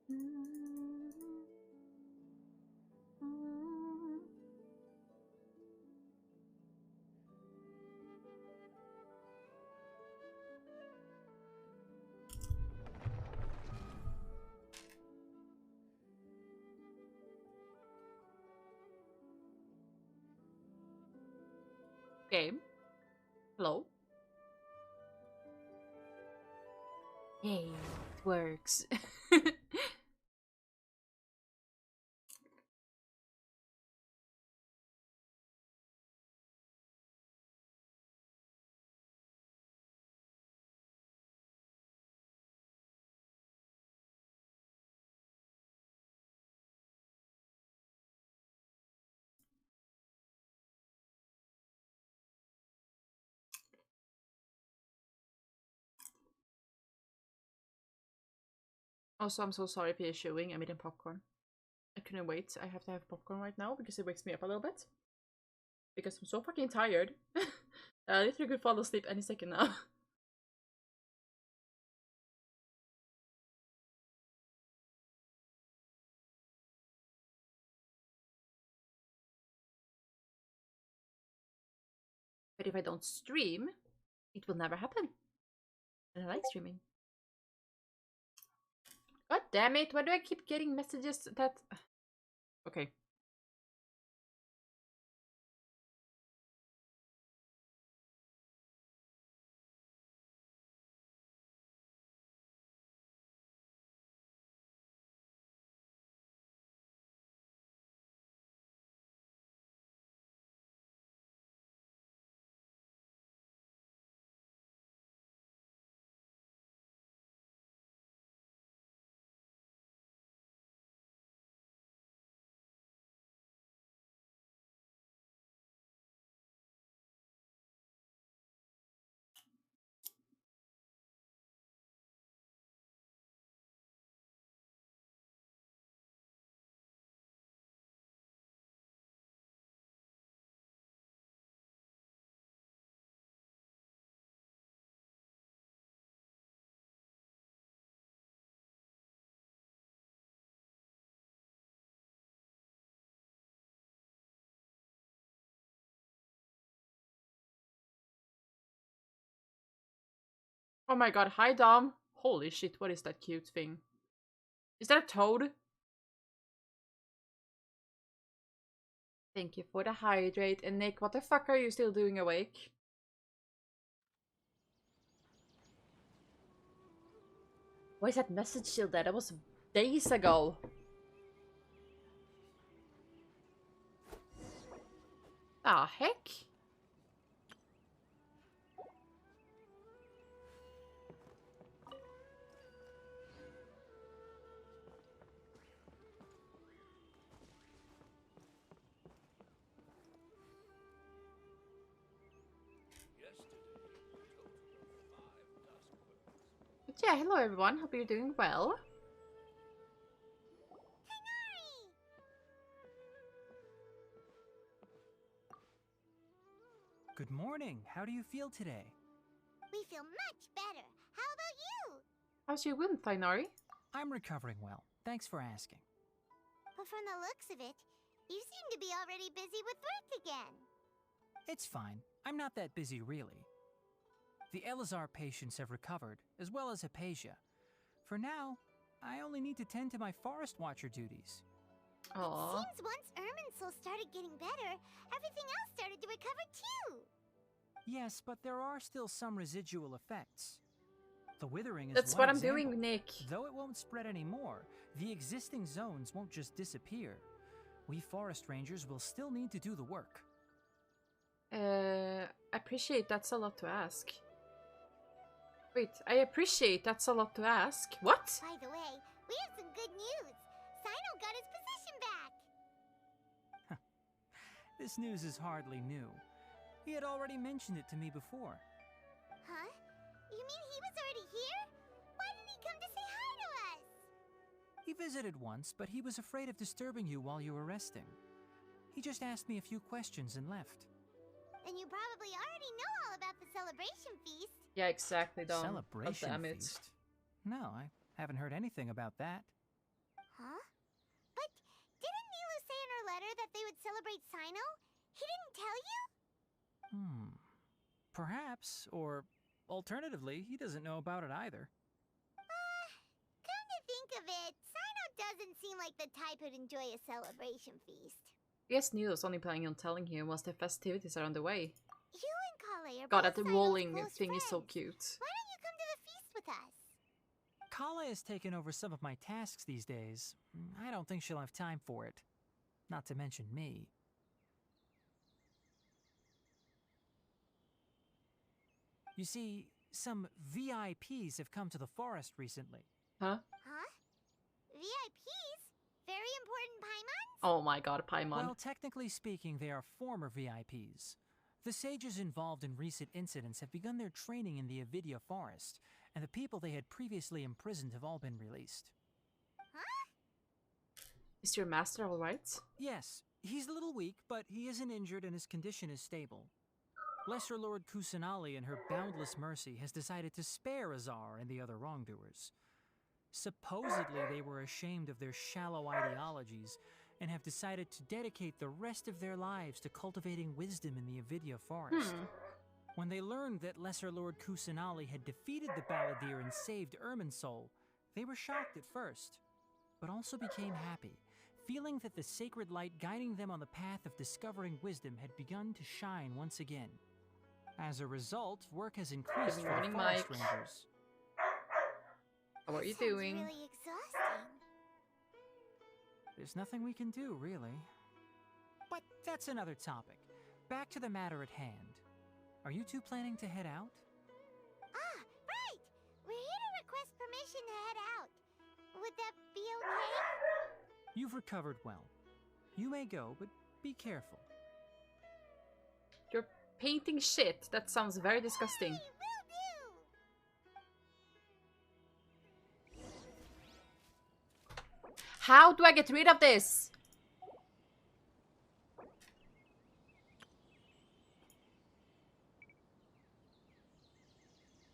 Game. Hello. Hey, it works. Also, I'm so sorry for showing. I'm eating popcorn. I couldn't wait. I have to have popcorn right now because it wakes me up a little bit. Because I'm so fucking tired. I literally could fall asleep any second now. But if I don't stream, it will never happen. And I like streaming. God damn it, why do I keep getting messages that... Okay. Oh my god, hi Dom. Holy shit, what is that cute thing? Is that a toad? Thank you for the hydrate. And Nick, what the fuck are you still doing awake? Why is that message still there? That was days ago. Ah, heck? But yeah, hello everyone. Hope you're doing well. Good morning. How do you feel today? We feel much better. How about you? How's your wound, Thainari? I'm recovering well. Thanks for asking. But from the looks of it, you seem to be already busy with work again. It's fine. I'm not that busy, really. The Elazar patients have recovered, as well as Hypatia. For now, I only need to tend to my Forest Watcher duties. Aww. It seems once Irminsul started getting better, everything else started to recover too. Yes, but there are still some residual effects. The withering is That's one what I'm example. doing, Nick. Though it won't spread anymore, the existing zones won't just disappear. We forest rangers will still need to do the work. Appreciate that's a lot to ask. Wait, I appreciate that's a lot to ask. What? By the way, we have some good news. Sino got his position back. This news is hardly new. He had already mentioned it to me before. Huh? You mean he was already here? Why didn't he come to say hi to us? He visited once, but he was afraid of disturbing you while you were resting. He just asked me a few questions and left. Then you probably already know all about the celebration feast. Yeah, exactly, Dom. Celebration God damn it. feast? No, I haven't heard anything about that. Huh? But didn't Nilu say in her letter that they would celebrate Sino? He didn't tell you? Perhaps, or alternatively, he doesn't know about it either. Come to think of it, Sino doesn't seem like the type who'd enjoy a celebration feast. I guess Nilo's only planning on telling him once the festivities are on the way. You and Kale are God, both that Sino's rolling close thing is so friends. cute. Why don't you come to the feast with us? Kala has taken over some of my tasks these days. I don't think she'll have time for it. Not to mention me. You see, some VIPs have come to the forest recently. Huh? Huh? VIPs? Very important Paimons? Oh my god, Paimon. Well, technically speaking, they are former VIPs. The sages involved in recent incidents have begun their training in the Avidia forest, and the people they had previously imprisoned have all been released. Huh? Is your master alright? Yes, he's a little weak, but he isn't injured and his condition is stable. Lesser Lord Kusanali, in her boundless mercy, has decided to spare Azar and the other wrongdoers. Supposedly, they were ashamed of their shallow ideologies and have decided to dedicate the rest of their lives to cultivating wisdom in the Avidia forest. When they learned that Lesser Lord Kusanali had defeated the Balladeer and saved Irminsul, they were shocked at first, but also became happy, feeling that the sacred light guiding them on the path of discovering wisdom had begun to shine once again. As a result, work has increased for the forest rangers. How are you Sounds doing? really exhausting. There's nothing we can do, really. But that's another topic. Back to the matter at hand. Are you two planning to head out? Ah, right! We're here to request permission to head out. Would that be okay? You've recovered well. You may go, but be careful. You're painting shit. That sounds very disgusting. Hey, will do! How do I get rid of this?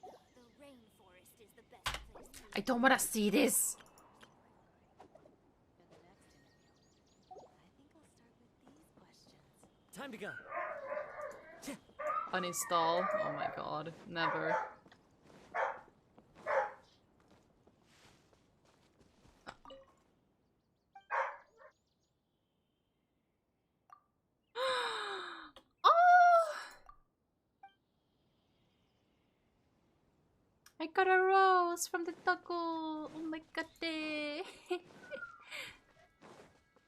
The rainforest is the best place to I don't want to see this. Time to go. Uninstall. Oh my god. Never. Oh! I got a rose from the taco. Oh my god.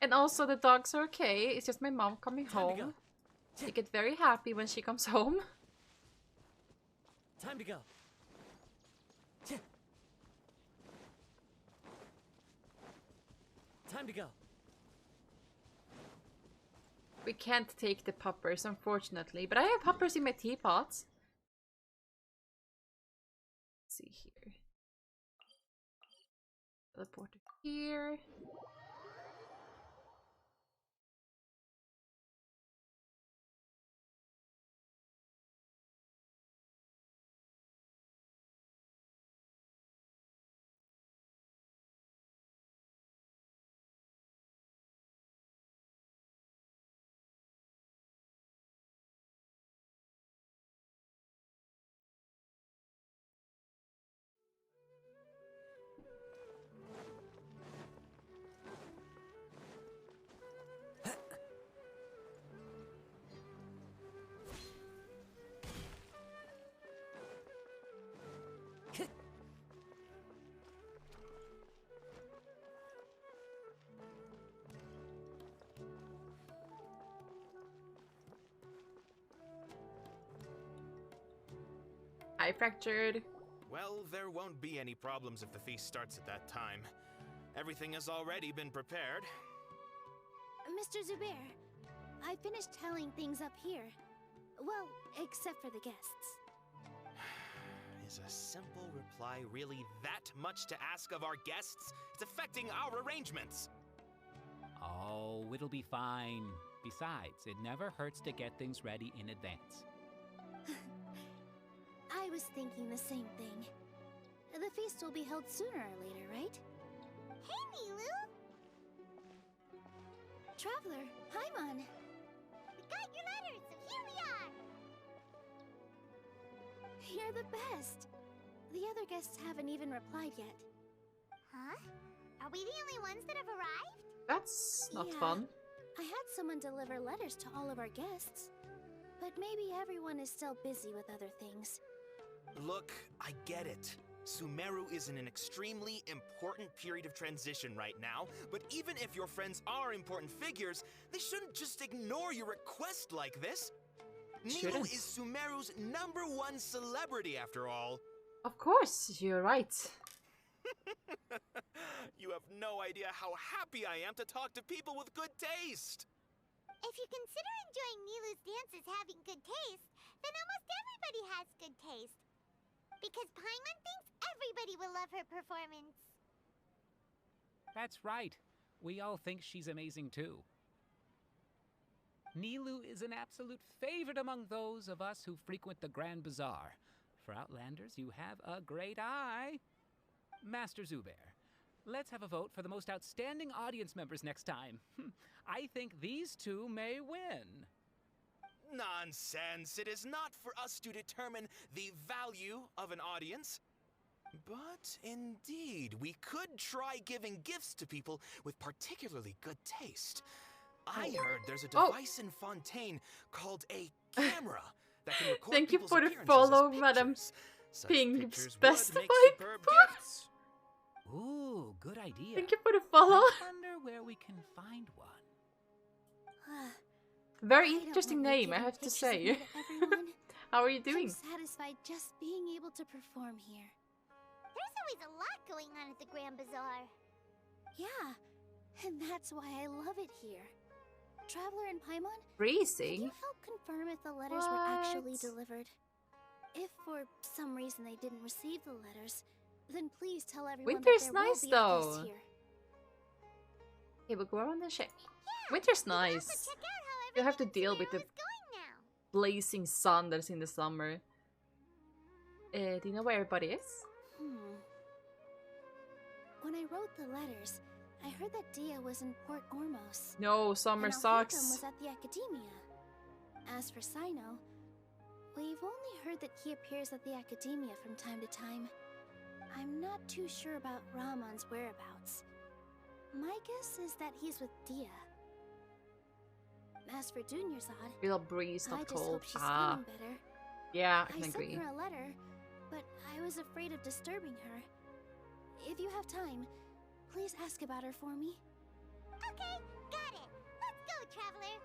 And also the dogs are okay. It's just my mom coming home. I get very happy when she comes home. Time to go. Time to go. We can't take the puppers, unfortunately. But I have puppers in my teapot. Let's see here. Teleporter here. I fractured. Well, there won't be any problems if the feast starts at that time. Everything has already been prepared. Mr. Zubair, I finished tallying things up here. Well, except for the guests. Is a simple reply really that much to ask of our guests? It's affecting our arrangements. Oh, it'll be fine. Besides, it never hurts to get things ready in advance. I was thinking the same thing. The feast will be held sooner or later, right? Hey, Nilu! Traveler, Paimon. We got your letters, so here we are! You're the best. The other guests haven't even replied yet. Huh? Are we the only ones that have arrived? That's not Yeah. fun. I had someone deliver letters to all of our guests. But maybe everyone is still busy with other things. Look, I get it. Sumeru is in an extremely important period of transition right now, but even if your friends are important figures, they shouldn't just ignore your request like this. Nilu Shouldn't. is Sumeru's #1 celebrity, after all. Of course, you're right. You have no idea how happy I am to talk to people with good taste. If you consider enjoying Nilu's dances having good taste, then almost everybody has good taste. Because Paimon thinks everybody will love her performance. That's right. We all think she's amazing too. Nilu is an absolute favorite among those of us who frequent the Grand Bazaar. For Outlanders, you have a great eye. Master Zubair, let's have a vote for the most outstanding audience members next time. I think these two may win. Nonsense. It is not for us to determine the value of an audience. But indeed, we could try giving gifts to people with particularly good taste. I heard there's a device in Fontaine called a camera that can record Thank you people's for the appearances follow, as Madam pictures. Such Ping pictures would specified. make superb gifts. Ooh, good idea. Thank you for the follow. I wonder where we can find one. Very I don't interesting want name, I giving have to pictures of say. me to everyone. How are you doing? I'm satisfied just being able to perform here. There's always a lot going on at the Grand Bazaar. Yeah, and that's why I love it here. Traveler and Paimon, could Freezing? you help confirm if the letters were actually What? delivered? If for some reason they didn't receive the letters, then please tell everyone Winter's that there nice, will be a feast though. here. Okay, we'll go around and check. Yeah, Winter's we can also nice. check out how You have to everything deal in with the Sumeru is going now. blazing sun that's in the summer. Do you know where everybody is? When I wrote the letters, I heard that Dia was in Port Ormos. No, summer and Alhaitham sucks. was at the Academia. As for Sino, we've only heard that he appears at the Academia from time to time. I'm not too sure about Ramon's whereabouts. My guess is that he's with Dia. As for Dunyarzad, Real breeze, I not just cold. hope she's Ah, feeling better. yeah, I I can sent agree. her a letter, but I was afraid of disturbing her. If you have time, please ask about her for me. Okay, got it. Let's go, Traveler.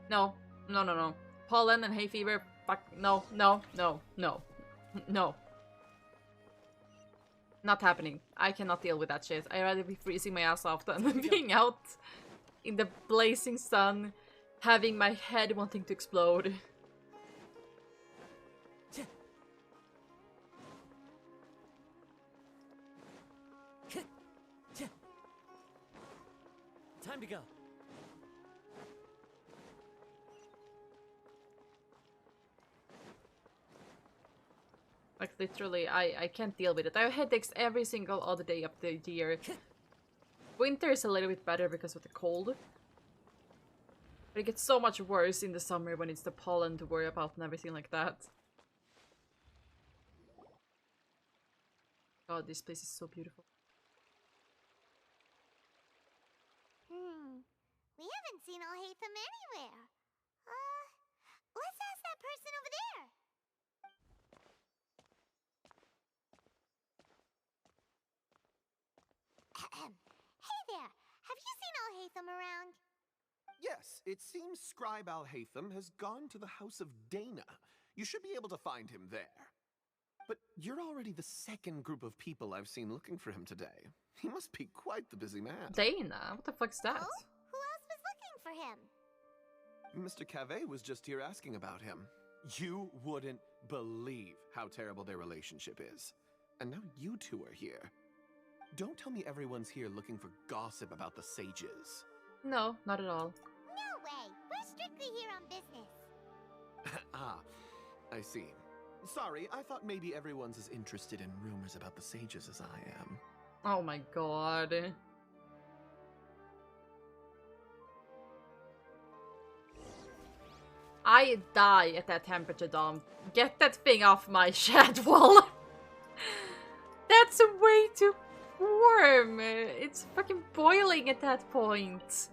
No, no, no, no. Pollen and hay fever. Fuck. No, no, no, no, no. Not happening. I cannot deal with that shit. I'd rather be freezing my ass off than being out in the blazing sun, having my head wanting to explode. Time to go. Like literally, I can't deal with it. I have headaches every single other day of the year. Winter is a little bit better because of the cold. But it gets so much worse in the summer when it's the pollen to worry about and everything like that. God, this place is so beautiful. We haven't seen Alhaitham anywhere. Let's ask that person over there. Hey there, have you seen Alhaitham around? Yes, it seems Scribe Alhaitham has gone to the House of Dana. You should be able to find him there. But you're already the second group of people I've seen looking for him today. He must be quite the busy man. Dana? What the fuck's that? Oh? Who else was looking for him? Mr. Cave was just here asking about him. You wouldn't believe how terrible their relationship is. And now you two are here. Don't tell me everyone's here looking for gossip about the sages. No, not at all. No way. We're strictly here on business. Ah, I see. Sorry, I thought maybe everyone's as interested in rumors about the sages as I am. Oh my god. I die at that temperature, Dom. Get that thing off my shed wall. That's way too warm. It's fucking boiling at that point.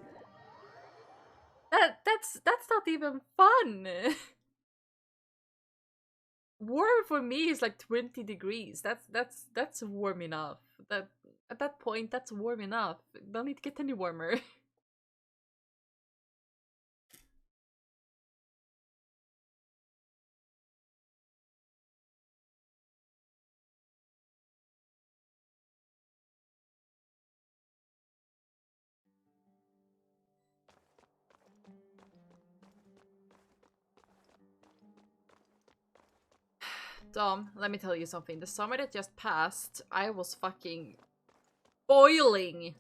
That's not even fun. Warm for me is like 20 degrees. That's warm enough. That at that point that's warm enough. Don't need to get any warmer. Dom, let me tell you something. The summer that just passed, I was fucking boiling.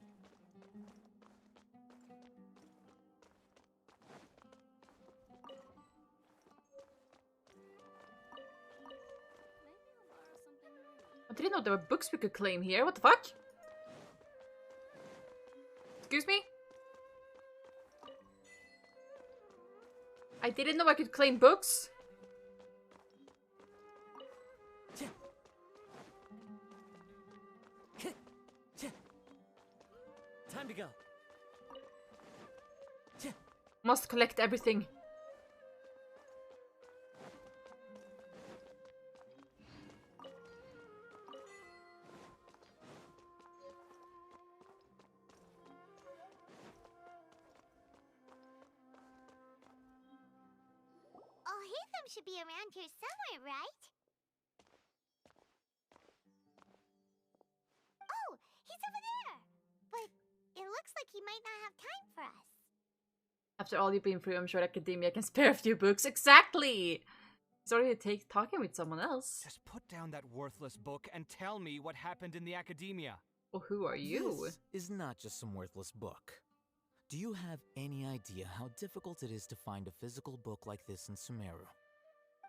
I didn't know there were books we could claim here. What the fuck? Excuse me? I didn't know I could claim books. Time to go. Must collect everything. Oh, Hatham should be around here somewhere, right? Oh, he's over there! But it looks like he might not have time for us. After all you've been through, I'm sure Academia can spare a few books. Exactly! It's already talking with someone else. Just put down that worthless book and tell me what happened in the academia. Well, who are you? This is not just some worthless book. Do you have any idea how difficult it is to find a physical book like this in Sumeru?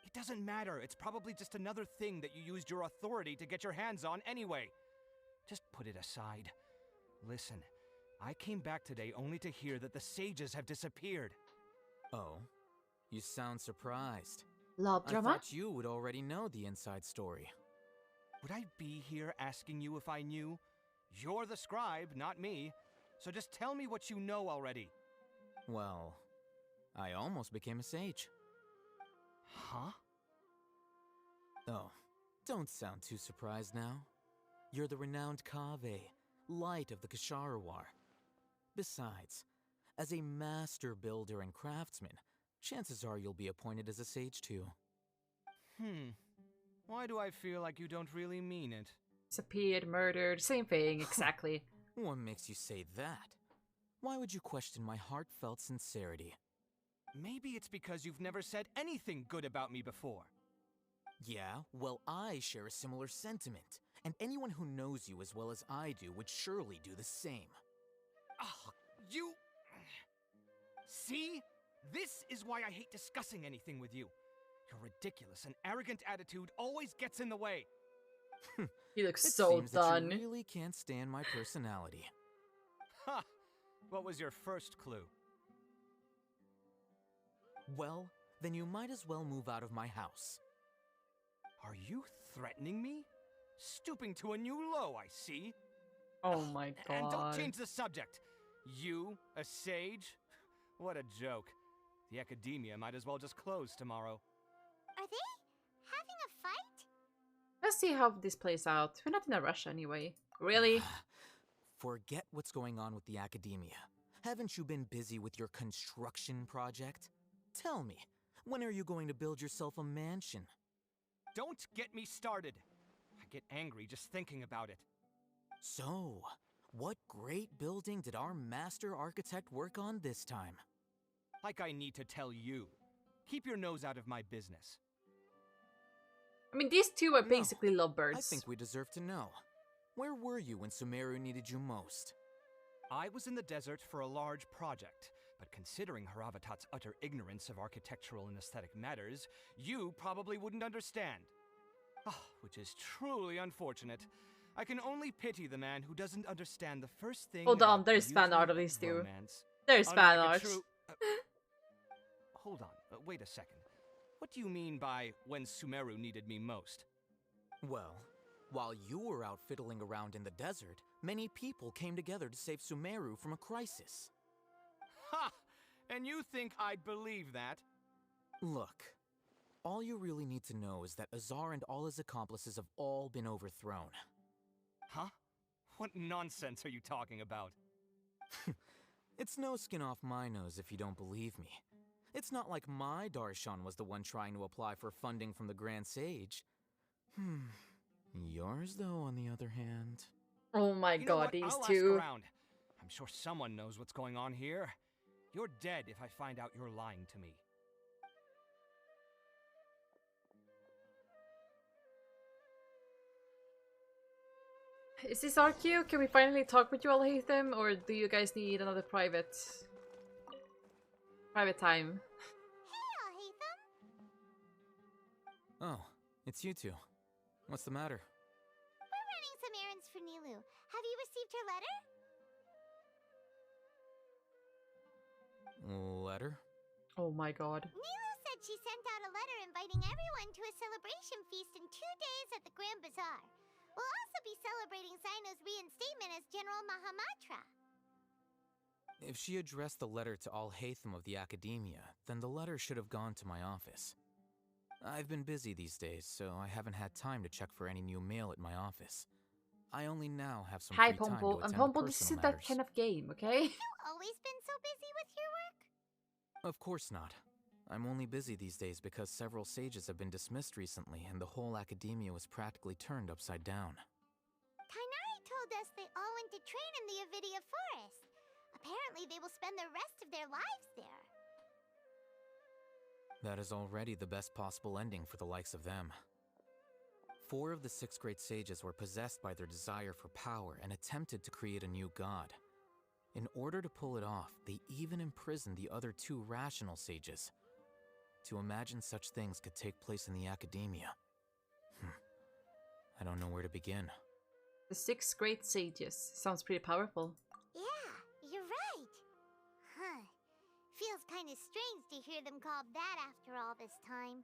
It doesn't matter. It's probably just another thing that you used your authority to get your hands on anyway. Just put it aside. Listen, I came back today only to hear that the sages have disappeared. Oh, you sound surprised. Love I drama? thought you would already know the inside story. Would I be here asking you if I knew? You're the scribe, not me. So just tell me what you know already. Well, I almost became a sage. Huh? Oh, don't sound too surprised now. You're the renowned Kaveh, light of the Ksharawar. Besides, as a master builder and craftsman, chances are you'll be appointed as a sage too. Why do I feel like you don't really mean it? Disappeared, murdered, same thing, exactly. What makes you say that? Why would you question my heartfelt sincerity? Maybe it's because you've never said anything good about me before. Yeah, well, I share a similar sentiment, and anyone who knows you as well as I do would surely do the same. Oh, you... See? This is why I hate discussing anything with you. Your ridiculous and arrogant attitude always gets in the way. He looks It so seems done. that you really can't stand my personality. Ha! What was your first clue? Well, then you might as well move out of my house. Are you threatening me? Stooping to a new low, I see. Oh my god. And don't change the subject. You, a sage? What a joke. The academia might as well just close tomorrow. Are they having a fight? Let's see how this plays out. We're not in a rush anyway. Really? Forget what's going on with the academia. Haven't you been busy with your construction project? Tell me, when are you going to build yourself a mansion? Don't get me started. I get angry just thinking about it. So, what great building did our master architect work on this time? Like I need to tell you. Keep your nose out of my business. I mean, these two are No, basically lovebirds. I think we deserve to know. Where were you when Sumeru needed you most? I was in the desert for a large project, but considering Haravatat's utter ignorance of architectural and aesthetic matters, you probably wouldn't understand. Ah, which is truly unfortunate. I can only pity the man who doesn't understand the first thing. Hold on, about there's fan beauty art of these and two. romance. There's Unlike fan a art. true- Hold on. wait a second. What do you mean by when Sumeru needed me most? Well, while you were out fiddling around in the desert, many people came together to save Sumeru from a crisis. Ha! And you think I'd believe that? Look, all you really need to know is that Azar and all his accomplices have all been overthrown. Huh? What nonsense are you talking about? It's no skin off my nose if you don't believe me. It's not like my Darshan was the one trying to apply for funding from the Grand Sage. Yours, though, on the other hand... Oh my You know god, what? these I'll two. ask around. I'm sure someone knows what's going on here. You're dead if I find out you're lying to me. Is this Archeo? Can we finally talk with you all, Hatham? Or do you guys need another private time? Hey, Hatham. Oh, it's you two. What's the matter? We're running some errands for Nilu. Have you received her letter? Letter? Oh my god. Nilu said she sent out a letter inviting everyone to a celebration feast in 2 days at the Grand Bazaar. We'll also be celebrating Zaino's reinstatement as General Mahamatra. If she addressed the letter to all Hatham of the Academia, then the letter should have gone to my office. I've been busy these days, so I haven't had time to check for any new mail at my office. I only now have some Hi, free time to Pompo. attend to Pompo, this personal isn't that matters. kind of game, okay? You always been so busy with your work? Of course not. I'm only busy these days because several sages have been dismissed recently and the whole Academia was practically turned upside down. Tainari told us they all went to train in the Avidia Forest. Apparently they will spend the rest of their lives there. That is already the best possible ending for the likes of them. 4 of the 6 great sages were possessed by their desire for power and attempted to create a new god. In order to pull it off, they even imprisoned the other 2 rational sages. To imagine such things could take place in the Academia. I don't know where to begin. The 6 great sages. Sounds pretty powerful. Yeah, you're right. Huh. Feels kind of strange to hear them called that after all this time.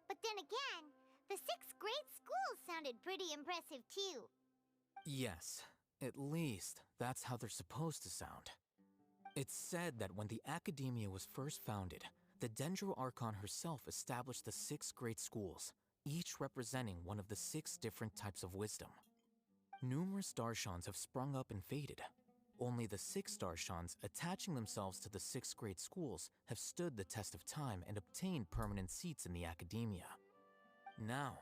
But then again, the 6 great schools sounded pretty impressive too. Yes, at least that's how they're supposed to sound. It's said that when the Academia was first founded, the Dendro Archon herself established the 6 great schools, each representing one of the 6 different types of wisdom. Numerous Darshans have sprung up and faded. Only the 6 Darshans attaching themselves to the 6 great schools have stood the test of time and obtained permanent seats in the Academia. Now,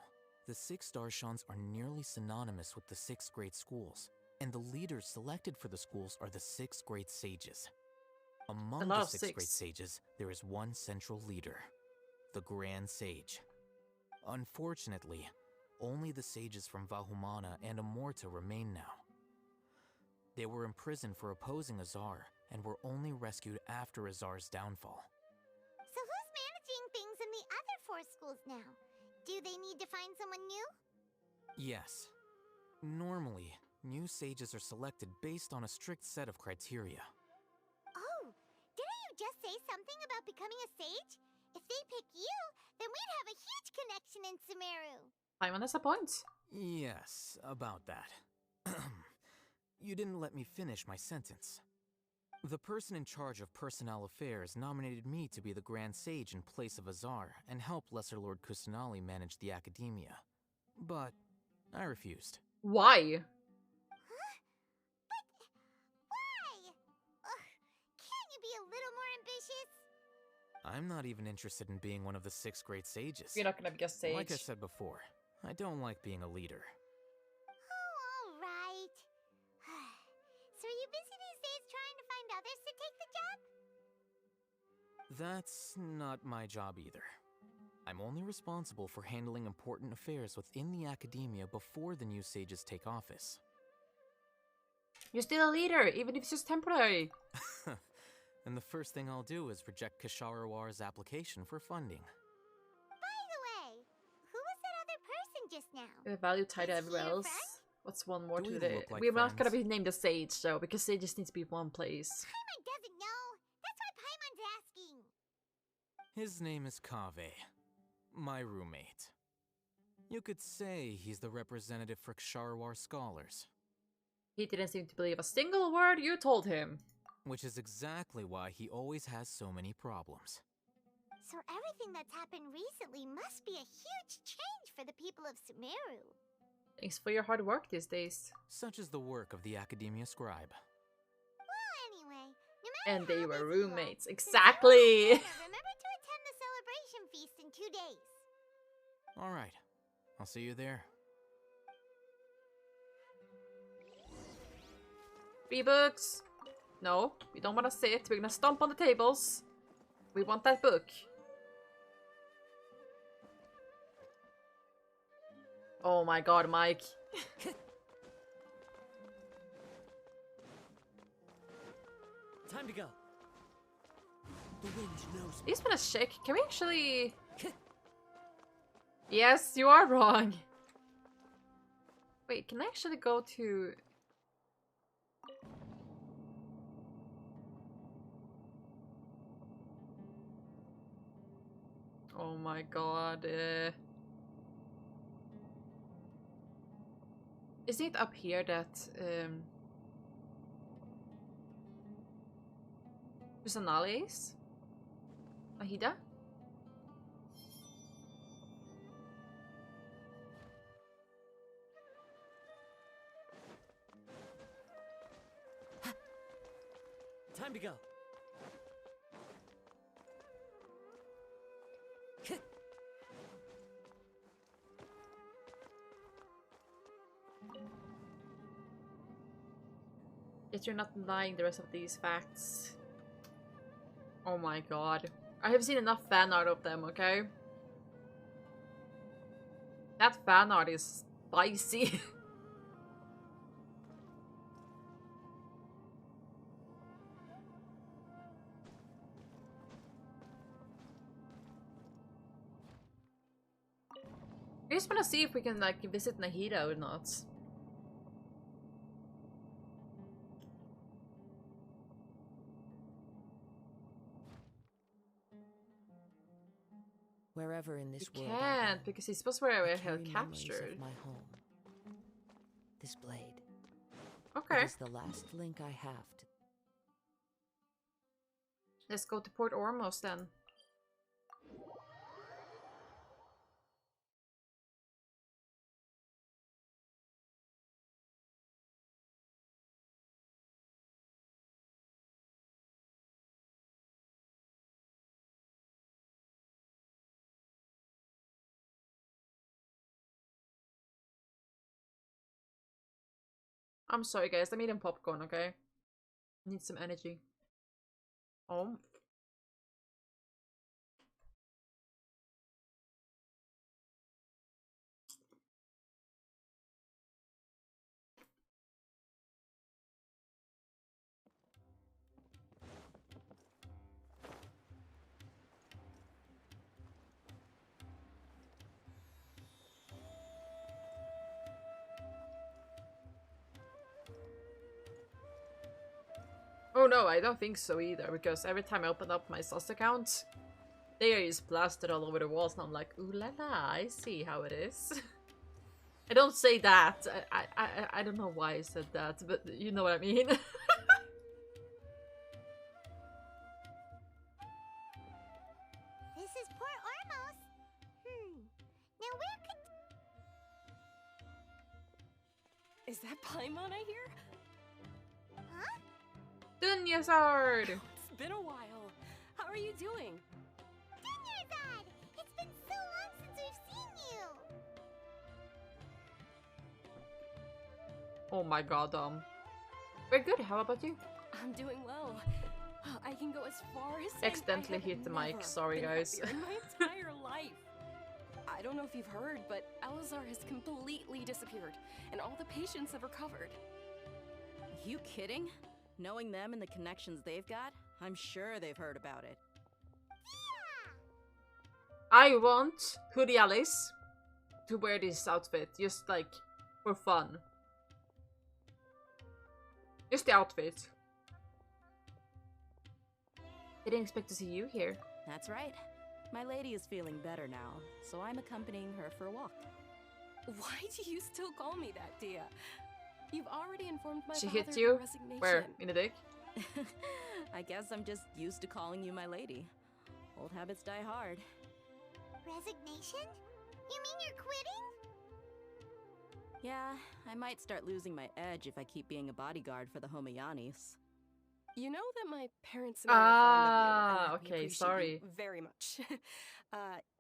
the 6 Darshans are nearly synonymous with the 6 great schools, and the leaders selected for the schools are the 6 great sages. Among the 6 great sages, there is one central leader, the Grand Sage. Unfortunately, only the sages from Vahumana and Amorta remain now. They were imprisoned for opposing Azar, and were only rescued after Azar's downfall. So who's managing things in the other 4 schools now? Do they need to find someone new? Yes. Normally, new sages are selected based on a strict set of criteria. Oh, didn't you just say something about becoming a sage? If they pick you, then we'd have a huge connection in Sumeru. Paimon has a point. Yes, about that. You didn't let me finish my sentence. The person in charge of personnel affairs nominated me to be the Grand Sage in place of Azar and help Lesser Lord Kusanali manage the Academia. But I refused. Why? Huh? But why? Ugh, can't you be a little more ambitious? I'm not even interested in being one of the 6 great sages. You're not gonna be a sage. Like I said before, I don't like being a leader. Oh, all right. So are you busy these days trying to find others to take the job? That's not my job either. I'm only responsible for handling important affairs within the Academia before the new sages take office. You're still a leader, even if it's just temporary. And the first thing I'll do is reject Kasharawar's application for funding. By the way, who was that other person just now? The value tied to Is everywhere he your else. friend? What's one more Do to we the... look like We're not gonna friends? be named a sage, though, because sages need to be one place. Paimon doesn't know. That's why Paimon's asking. His name is Kaveh, my roommate. You could say he's the representative for Ksharawar scholars. He didn't seem to believe a single word you told him. Which is exactly why he always has so many problems. So everything that's happened recently must be a huge change for the people of Sumeru. Thanks for your hard work these days. Such is the work of the Academia Scribe. Well, anyway, no matter And they how were busy you are, roommates. the Exactly! remember to attend the celebration feast in 2 days. Alright, I'll see you there. 3 books! No, we don't want to sit. We're gonna stomp on the tables. We want that book. Oh my god, Mike. Time to go. The wind knows. He's gonna shake. Can we actually... Yes, you are wrong. Wait, can I actually go to... Oh my god. Is it up here that Kusanali is? Mahida? Time to go. Yet you're not denying the rest of these facts. Oh my god. I have seen enough fan art of them, okay? That fan art is spicy. I just wanna see if we can like visit Nahida or not. Wherever in this You world can't, because he's supposed to be I held carry memories captured. of my home. This blade. Okay. It is the last link I have to. Let's go to Port Ormos then. I'm sorry guys, I'm eating popcorn, okay? Need some energy. Oh. Oh no, I don't think so either, because every time I open up my SOS account, there is plastered all over the walls, and I'm like, ooh la la, I see how it is. I don't say that. I don't know why I said that, but you know what I mean. This is Port Ormos. Now where could... Is that Paimon I hear? Huh? Dunyazard! It's been a while. How are you doing? Dunyazad! It's been so long since we've seen you! Oh my god, we're good, how about you? I'm doing well. I can go as far as saying Accidentally I have hit the mic, never sorry been guys. happier in my entire life. I don't know if you've heard, but Elazar has completely disappeared, and all the patients have recovered. You kidding? Knowing them and the connections they've got, I'm sure they've heard about it. I want Hoodie Alice to wear this outfit, just like, for fun. Just the outfit. Didn't expect to see you here. That's right. My lady is feeling better now, so I'm accompanying her for a walk. Why do you still call me that, Dia? You've already informed my She father hits of you? your resignation. Where? In the dick? I guess I'm just used to calling you my lady. Old habits die hard. Resignation? You mean you're quitting? Yeah, I might start losing my edge if I keep being a bodyguard for the Homayanis. You know that my parents and I are fond of you, and that we okay, appreciate sorry. you very much.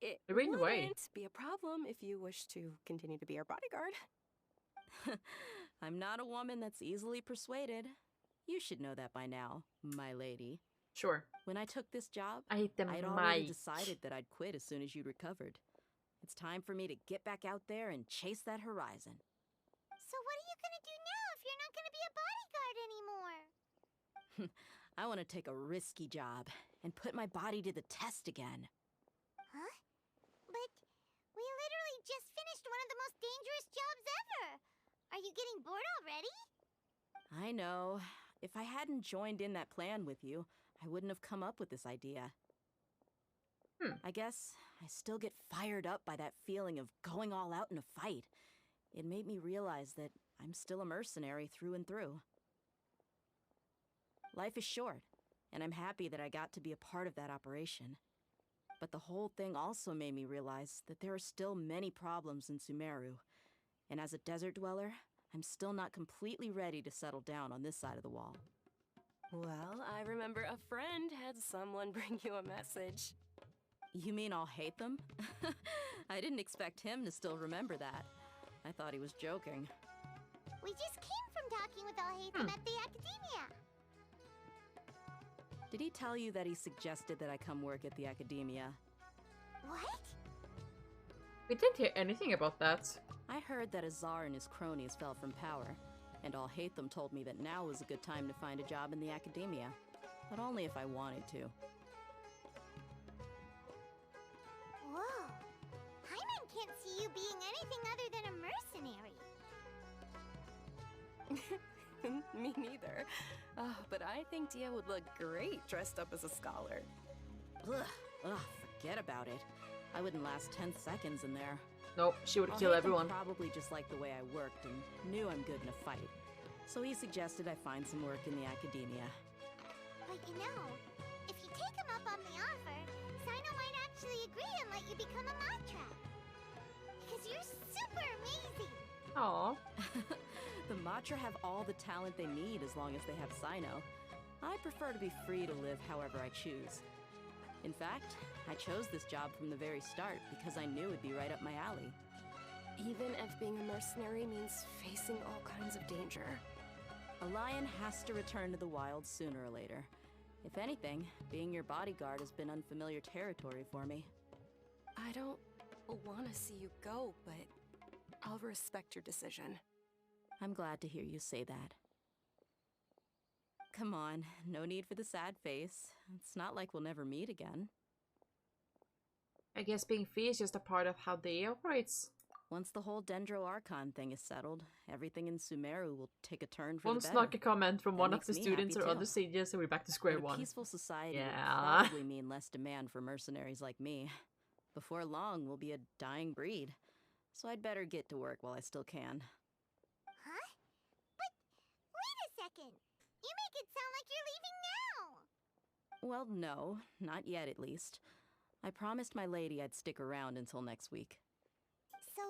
It They're reading away. wouldn't be a problem if you wish to continue to be our bodyguard. I'm not a woman that's easily persuaded. You should know that by now, my lady. Sure. When I took this job, I hate them I'd already mic. decided that I'd quit as soon as you'd recovered. It's time for me to get back out there and chase that horizon. So what are you gonna do now if you're not gonna be a bodyguard anymore? I want to take a risky job and put my body to the test again. Huh? But we literally just finished one of the most dangerous jobs ever. Are you getting bored already? I know. If I hadn't joined in that plan with you, I wouldn't have come up with this idea. I guess I still get fired up by that feeling of going all out in a fight. It made me realize that I'm still a mercenary through and through. Life is short, and I'm happy that I got to be a part of that operation. But the whole thing also made me realize that there are still many problems in Sumeru, and as a desert dweller, I'm still not completely ready to settle down on this side of the wall. Well, I remember a friend had someone bring you a message. You mean I'll hate them? I didn't expect him to still remember that. I thought he was joking. We just came from talking with Alhaitham at the Academia. Did he tell you that he suggested that I come work at the Academia? What? We didn't hear anything about that. I heard that Azar and his cronies fell from power, and Alhaitham told me that now was a good time to find a job in the Academia, but only if I wanted to. Whoa. Hyman can't see you being anything other than a mercenary. Me neither. Oh, but I think Dia would look great dressed up as a scholar. Ugh, forget about it. I wouldn't last 10 seconds in there. Nope, she would kill Alhaitham everyone. Probably just liked the way I worked and knew I'm good in a fight. So he suggested I find some work in the Academia. But you know, if you take him up on the offer, Sino might actually agree and let you become a Matra. Because you're super amazing. Aw. The Matra have all the talent they need as long as they have Sino. I prefer to be free to live however I choose. In fact, I chose this job from the very start because I knew it'd be right up my alley. Even if being a mercenary means facing all kinds of danger. A lion has to return to the wild sooner or later. If anything, being your bodyguard has been unfamiliar territory for me. I don't want to see you go, but I'll respect your decision. I'm glad to hear you say that. Come on, no need for the sad face. It's not like we'll never meet again. I guess being free is just a part of how they operate. Once the whole Dendro Archon thing is settled, everything in Sumeru will take a turn for One the better. snuck a comment from That one of makes the me students or happy other too. sages, and we're back to square But a one. peaceful society Yeah. will probably mean less demand for mercenaries like me. Before long, we'll be a dying breed. So I'd better get to work while I still can. Huh? But wait a second. You make it sound like you're leaving now. Well, no, not yet at least. I promised my lady I'd stick around until next week. So,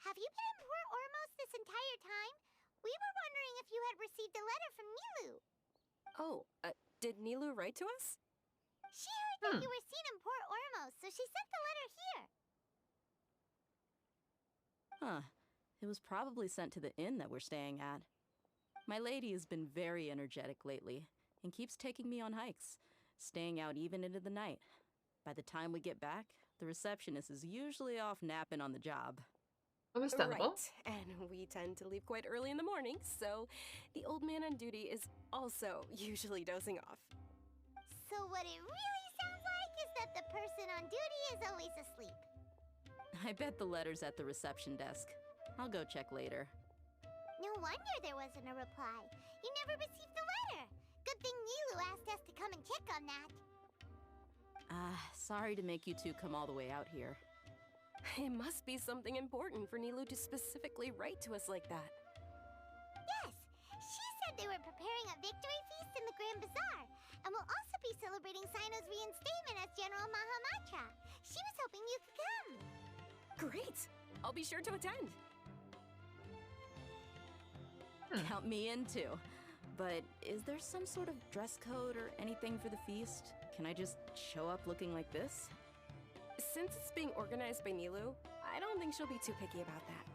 have you been in Port Ormos this entire time? We were wondering if you had received a letter from Nilu. Oh, did Nilu write to us? She heard that you were seen in Port Ormos, so she sent the letter here. Huh. It was probably sent to the inn that we're staying at. My lady has been very energetic lately and keeps taking me on hikes, staying out even into the night. By the time we get back, the receptionist is usually off napping on the job. Understandable. Right, and we tend to leave quite early in the morning, so the old man on duty is also usually dozing off. So what it really sounds like is that the person on duty is always asleep. I bet the letter's at the reception desk. I'll go check later. No wonder there wasn't a reply. You never received the letter. Good thing Nilu asked us to come and check on that. Sorry to make you two come all the way out here. It must be something important for Nilu to specifically write to us like that. Yes, she said they were preparing a victory feast in the Grand Bazaar, and will also be celebrating Sino's reinstatement as General Mahamatra. She was hoping you could come. Great! I'll be sure to attend. Count me in too. But is there some sort of dress code or anything for the feast? Can I just show up looking like this? Since it's being organized by Nilu, I don't think she'll be too picky about that.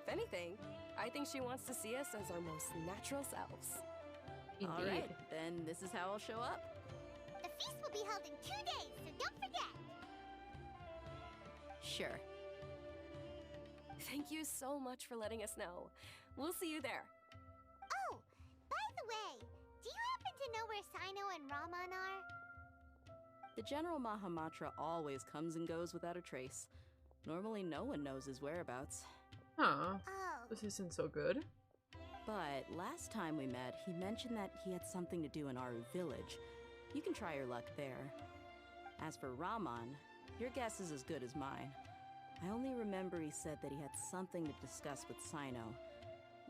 If anything, I think she wants to see us as our most natural selves. Indeed. All right, then this is how I'll show up. The feast will be held in 2 days, so don't forget. Sure. Thank you so much for letting us know. We'll see you there. Oh, by the way, do you happen to know where Sino and Raman are? The General Mahamatra always comes and goes without a trace. Normally no one knows his whereabouts. Huh. Oh. This isn't so good. But last time we met, he mentioned that he had something to do in Aru village. You can try your luck there. As for Raman, your guess is as good as mine. I only remember he said that he had something to discuss with Sino.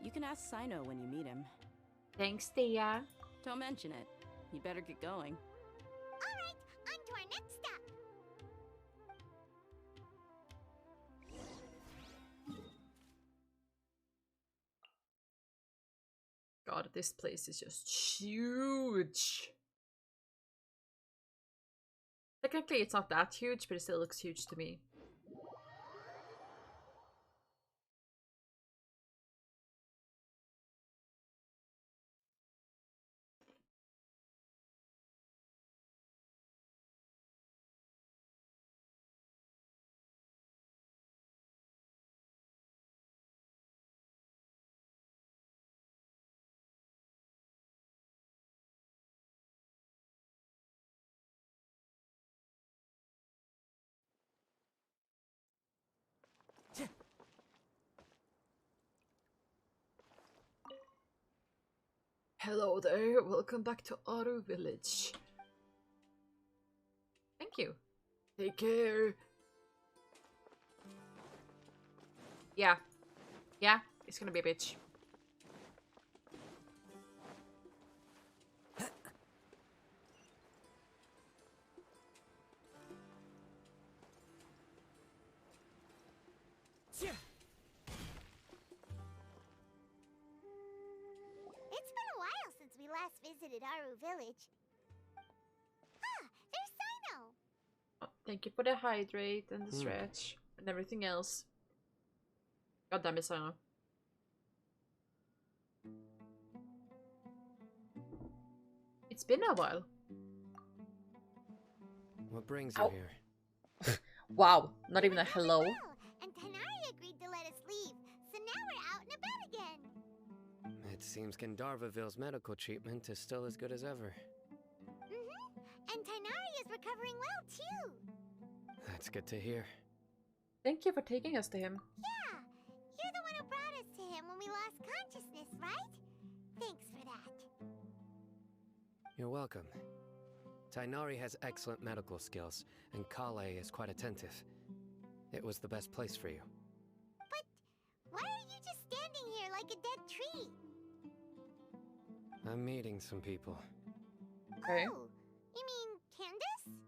You can ask Sino when you meet him. Thanks, Thea. Don't mention it. You better get going. All right, on to our next stop. God, this place is just huge. Technically, it's not that huge, but it still looks huge to me. Hello there, welcome back to Aru Village. Thank you. Take care. Yeah. Yeah, it's gonna be a bitch. It's been a while since we last visited Aru village. Ah, there's Sino! Oh, thank you for the hydrate and the stretch and everything else. God damn it, Sana. It's been a while. What brings you here? Wow, not even a hello. Well, and Tanari agreed to let us leave, so now we're out and about again. It seems Gandharvaville's medical treatment is still as good as ever. And Tanari is recovering well, too. That's good to hear. Thank you for taking us to him. Yeah, you're the one who brought us to him when we lost consciousness, right? Thanks for that. You're welcome. Tainari has excellent medical skills, and Kale is quite attentive. It was the best place for you. But why are you just standing here like a dead tree? I'm meeting some people. Okay. Oh, you mean Candace?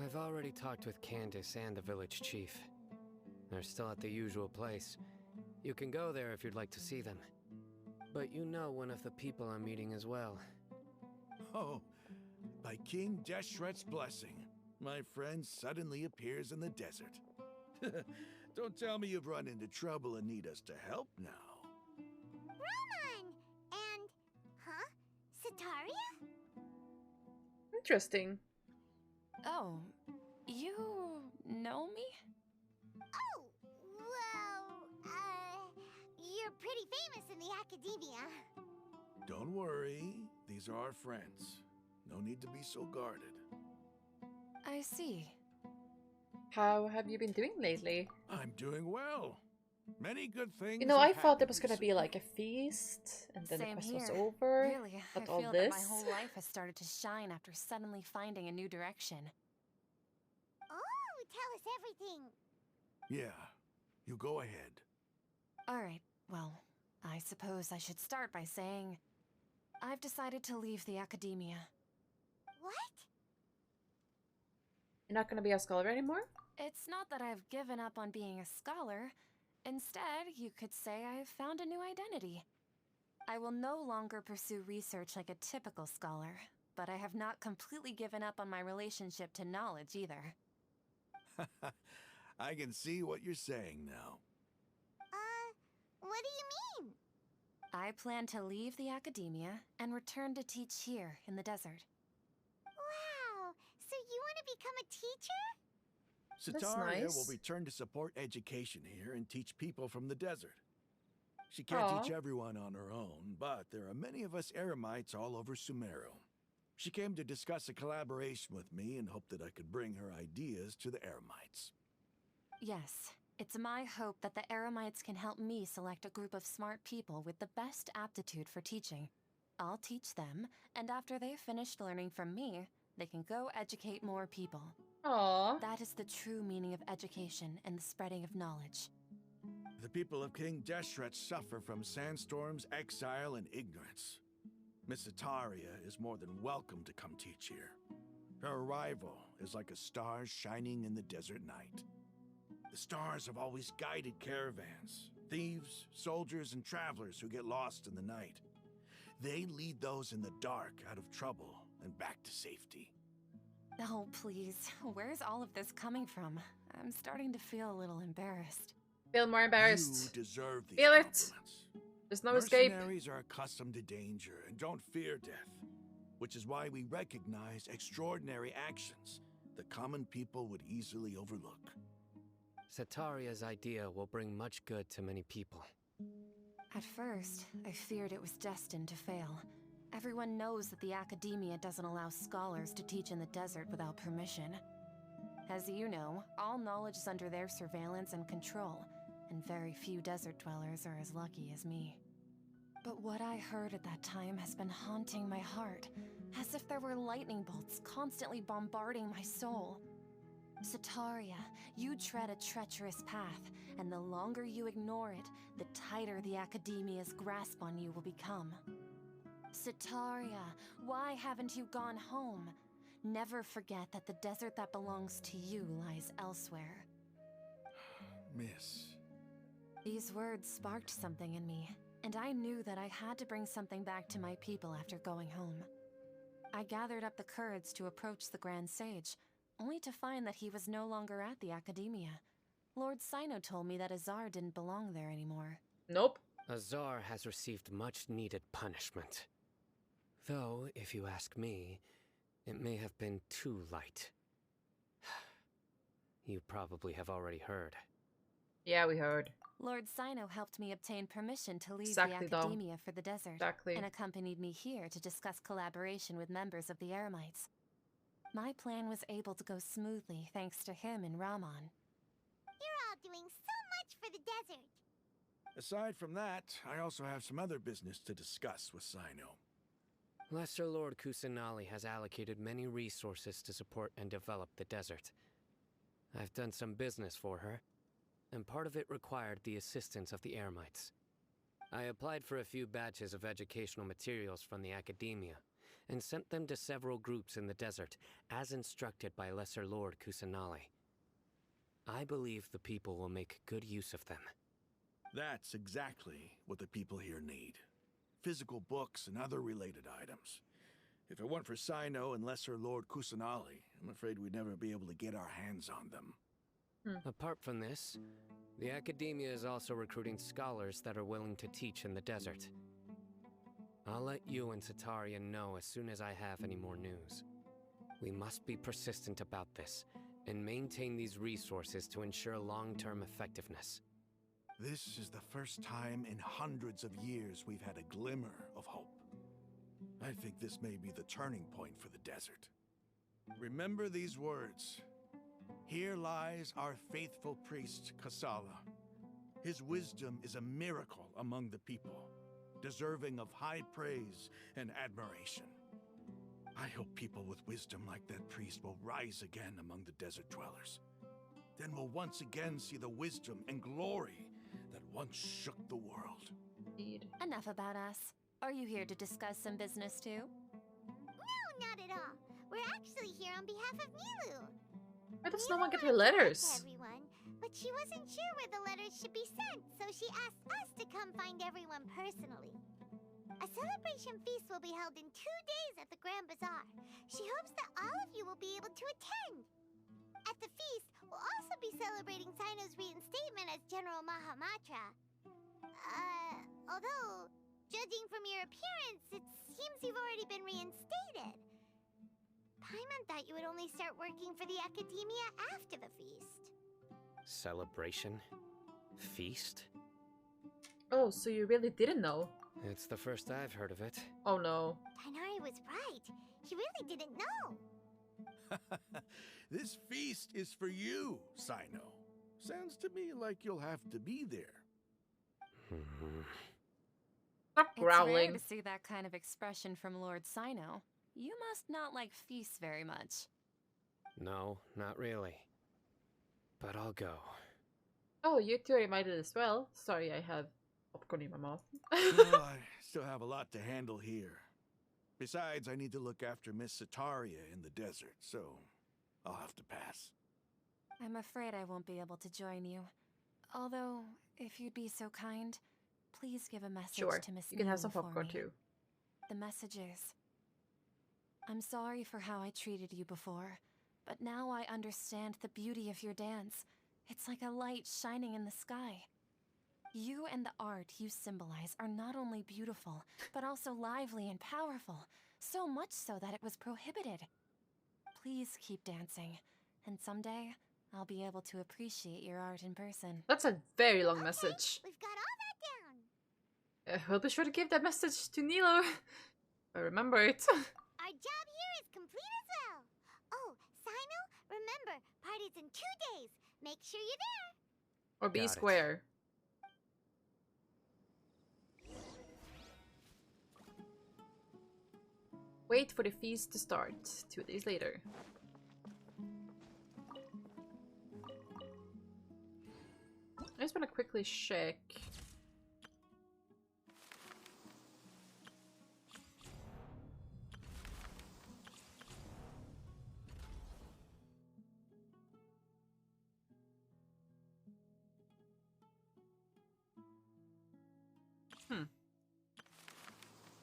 I've already talked with Candace and the village chief. They're still at the usual place. You can go there if you'd like to see them. But you know one of the people I'm meeting as well. Oh, by King Deshret's blessing, my friend suddenly appears in the desert. Don't tell me you've run into trouble and need us to help now. Raman! And, Sataria? Interesting. Oh, you know me? Oh, well, you're pretty famous in the academia. Don't worry, these are our friends. No need to be so guarded. I see. How have you been doing lately? I'm doing well. Many good things. You know, I have thought there happened was gonna be recently. like a feast, and then the Same quest here. was over. Really, But I all feel this. that my whole life has started to shine after suddenly finding a new direction. tell us everything. Yeah, you go ahead. Alright, well, I suppose I should start by saying I've decided to leave the academia. What? You're not gonna be a scholar anymore? It's not that I've given up on being a scholar. Instead, you could say I've found a new identity. I will no longer pursue research like a typical scholar, but I have not completely given up on my relationship to knowledge either. I can see what you're saying now. What do you mean? I plan to leave the academia and return to teach here in the desert. Wow, so you want to become a teacher? Sataria nice. will return to support education here and teach people from the desert. She can't teach everyone on her own, but there are many of us Eremites all over Sumeru. She came to discuss a collaboration with me and hoped that I could bring her ideas to the Eremites. Yes, it's my hope that the Eremites can help me select a group of smart people with the best aptitude for teaching. I'll teach them, and after they've finished learning from me, they can go educate more people. Aww. That is the true meaning of education and the spreading of knowledge. The people of King Deshret suffer from sandstorms, exile, and ignorance. Miss Sataria is more than welcome to come teach here. Her arrival is like a star shining in the desert night. The stars have always guided caravans, thieves, soldiers, and travelers who get lost in the night. They lead those in the dark out of trouble and back to safety. Oh, please. Where's all of this coming from? I'm starting to feel a little embarrassed. Feel more embarrassed. You deserve these Feel it. compliments. There's no escape. Mercenaries are accustomed to danger and don't fear death, which is why we recognize extraordinary actions that common people would easily overlook. Sataria's idea will bring much good to many people. At first, I feared it was destined to fail. Everyone knows that the academia doesn't allow scholars to teach in the desert without permission. As you know, all knowledge is under their surveillance and control, and very few desert dwellers are as lucky as me. But what I heard at that time has been haunting my heart, as if there were lightning bolts constantly bombarding my soul. Sataria, you tread a treacherous path, and the longer you ignore it, the tighter the academia's grasp on you will become. Sataria, why haven't you gone home? Never forget that the desert that belongs to you lies elsewhere. Miss. These words sparked something in me, and I knew that I had to bring something back to my people after going home. I gathered up the courage to approach the Grand Sage, only to find that he was no longer at the academia. Lord Sino told me that Azar didn't belong there anymore. Nope. Azar has received much-needed punishment. Though, if you ask me, it may have been too light. You probably have already heard. Yeah, we heard. Lord Sino helped me obtain permission to leave Exactly, the academia for the desert, and accompanied me here to discuss collaboration with members of the Eremites. My plan was able to go smoothly thanks to him and Rahman. You're all doing so much for the desert. Aside from that, I also have some other business to discuss with Sino. Lesser Lord Kusanali has allocated many resources to support and develop the desert. I've done some business for her, and part of it required the assistance of the Eremites. I applied for a few batches of educational materials from the academia, and sent them to several groups in the desert, as instructed by Lesser Lord Kusanali. I believe the people will make good use of them. That's exactly what the people here need. Physical books and other related items. If it weren't for Sino and Lesser Lord Kusanali, I'm afraid we'd never be able to get our hands on them. Apart from this, the academia is also recruiting scholars that are willing to teach in the desert. I'll let you and Sataria know as soon as I have any more news. We must be persistent about this, and maintain these resources to ensure long-term effectiveness. This is the first time in hundreds of years we've had a glimmer of hope. I think this may be the turning point for the desert. Remember these words. Here lies our faithful priest, Kasala. His wisdom is a miracle among the people, deserving of high praise and admiration. I hope people with wisdom like that priest will rise again among the desert dwellers. then we'll once again see the wisdom and glory that once shook the world. Indeed. Enough about us. Are you here to discuss some business too? No, not at all. We're actually here on behalf of Milu. Why does no one get her To letters? everyone, but she wasn't sure where the letters should be sent, so she asked us to come find everyone personally. A celebration feast will be held in 2 days at the Grand Bazaar. She hopes that all of you will be able to attend. At the feast, we'll also be celebrating Sino's reinstatement as General Mahamatra. Although, judging from your appearance, it seems you've already been reinstated. Paimon thought you would only start working for the Academia after the feast. Celebration? Feast? Oh, so you really didn't know? It's the first I've heard of it. Oh no. Tighnari was right. He really didn't know. This feast is for you, Sino. Sounds to me like you'll have to be there. Stop growling. It's rare to see that kind of expression from Lord Sino. You must not like feasts very much. No, not really. But I'll go. Oh, you two are invited as well. Sorry, I have popcorn in my mouth. Well, I still have a lot to handle here. Besides, I need to look after Miss Sataria in the desert, so I'll have to pass. I'm afraid I won't be able to join you. Although, if you'd be so kind, please give a message Sure, to Miss you can have some Neal for popcorn me. too. The message is, I'm sorry for how I treated you before, but now I understand the beauty of your dance. It's like a light shining in the sky. You and the art you symbolize are not only beautiful, but also lively and powerful, so much so that it was prohibited. Please keep dancing, and someday I'll be able to appreciate your art in person. That's a very long message. We've got all that down. We'll be sure to give that message to Nilo. I remember it. Our job here is complete as well. Oh, Sino, remember, party's in 2 days. Make sure you're there. Or be Got it. square. Wait for the feast to start. 2 days later. I just want to quickly check.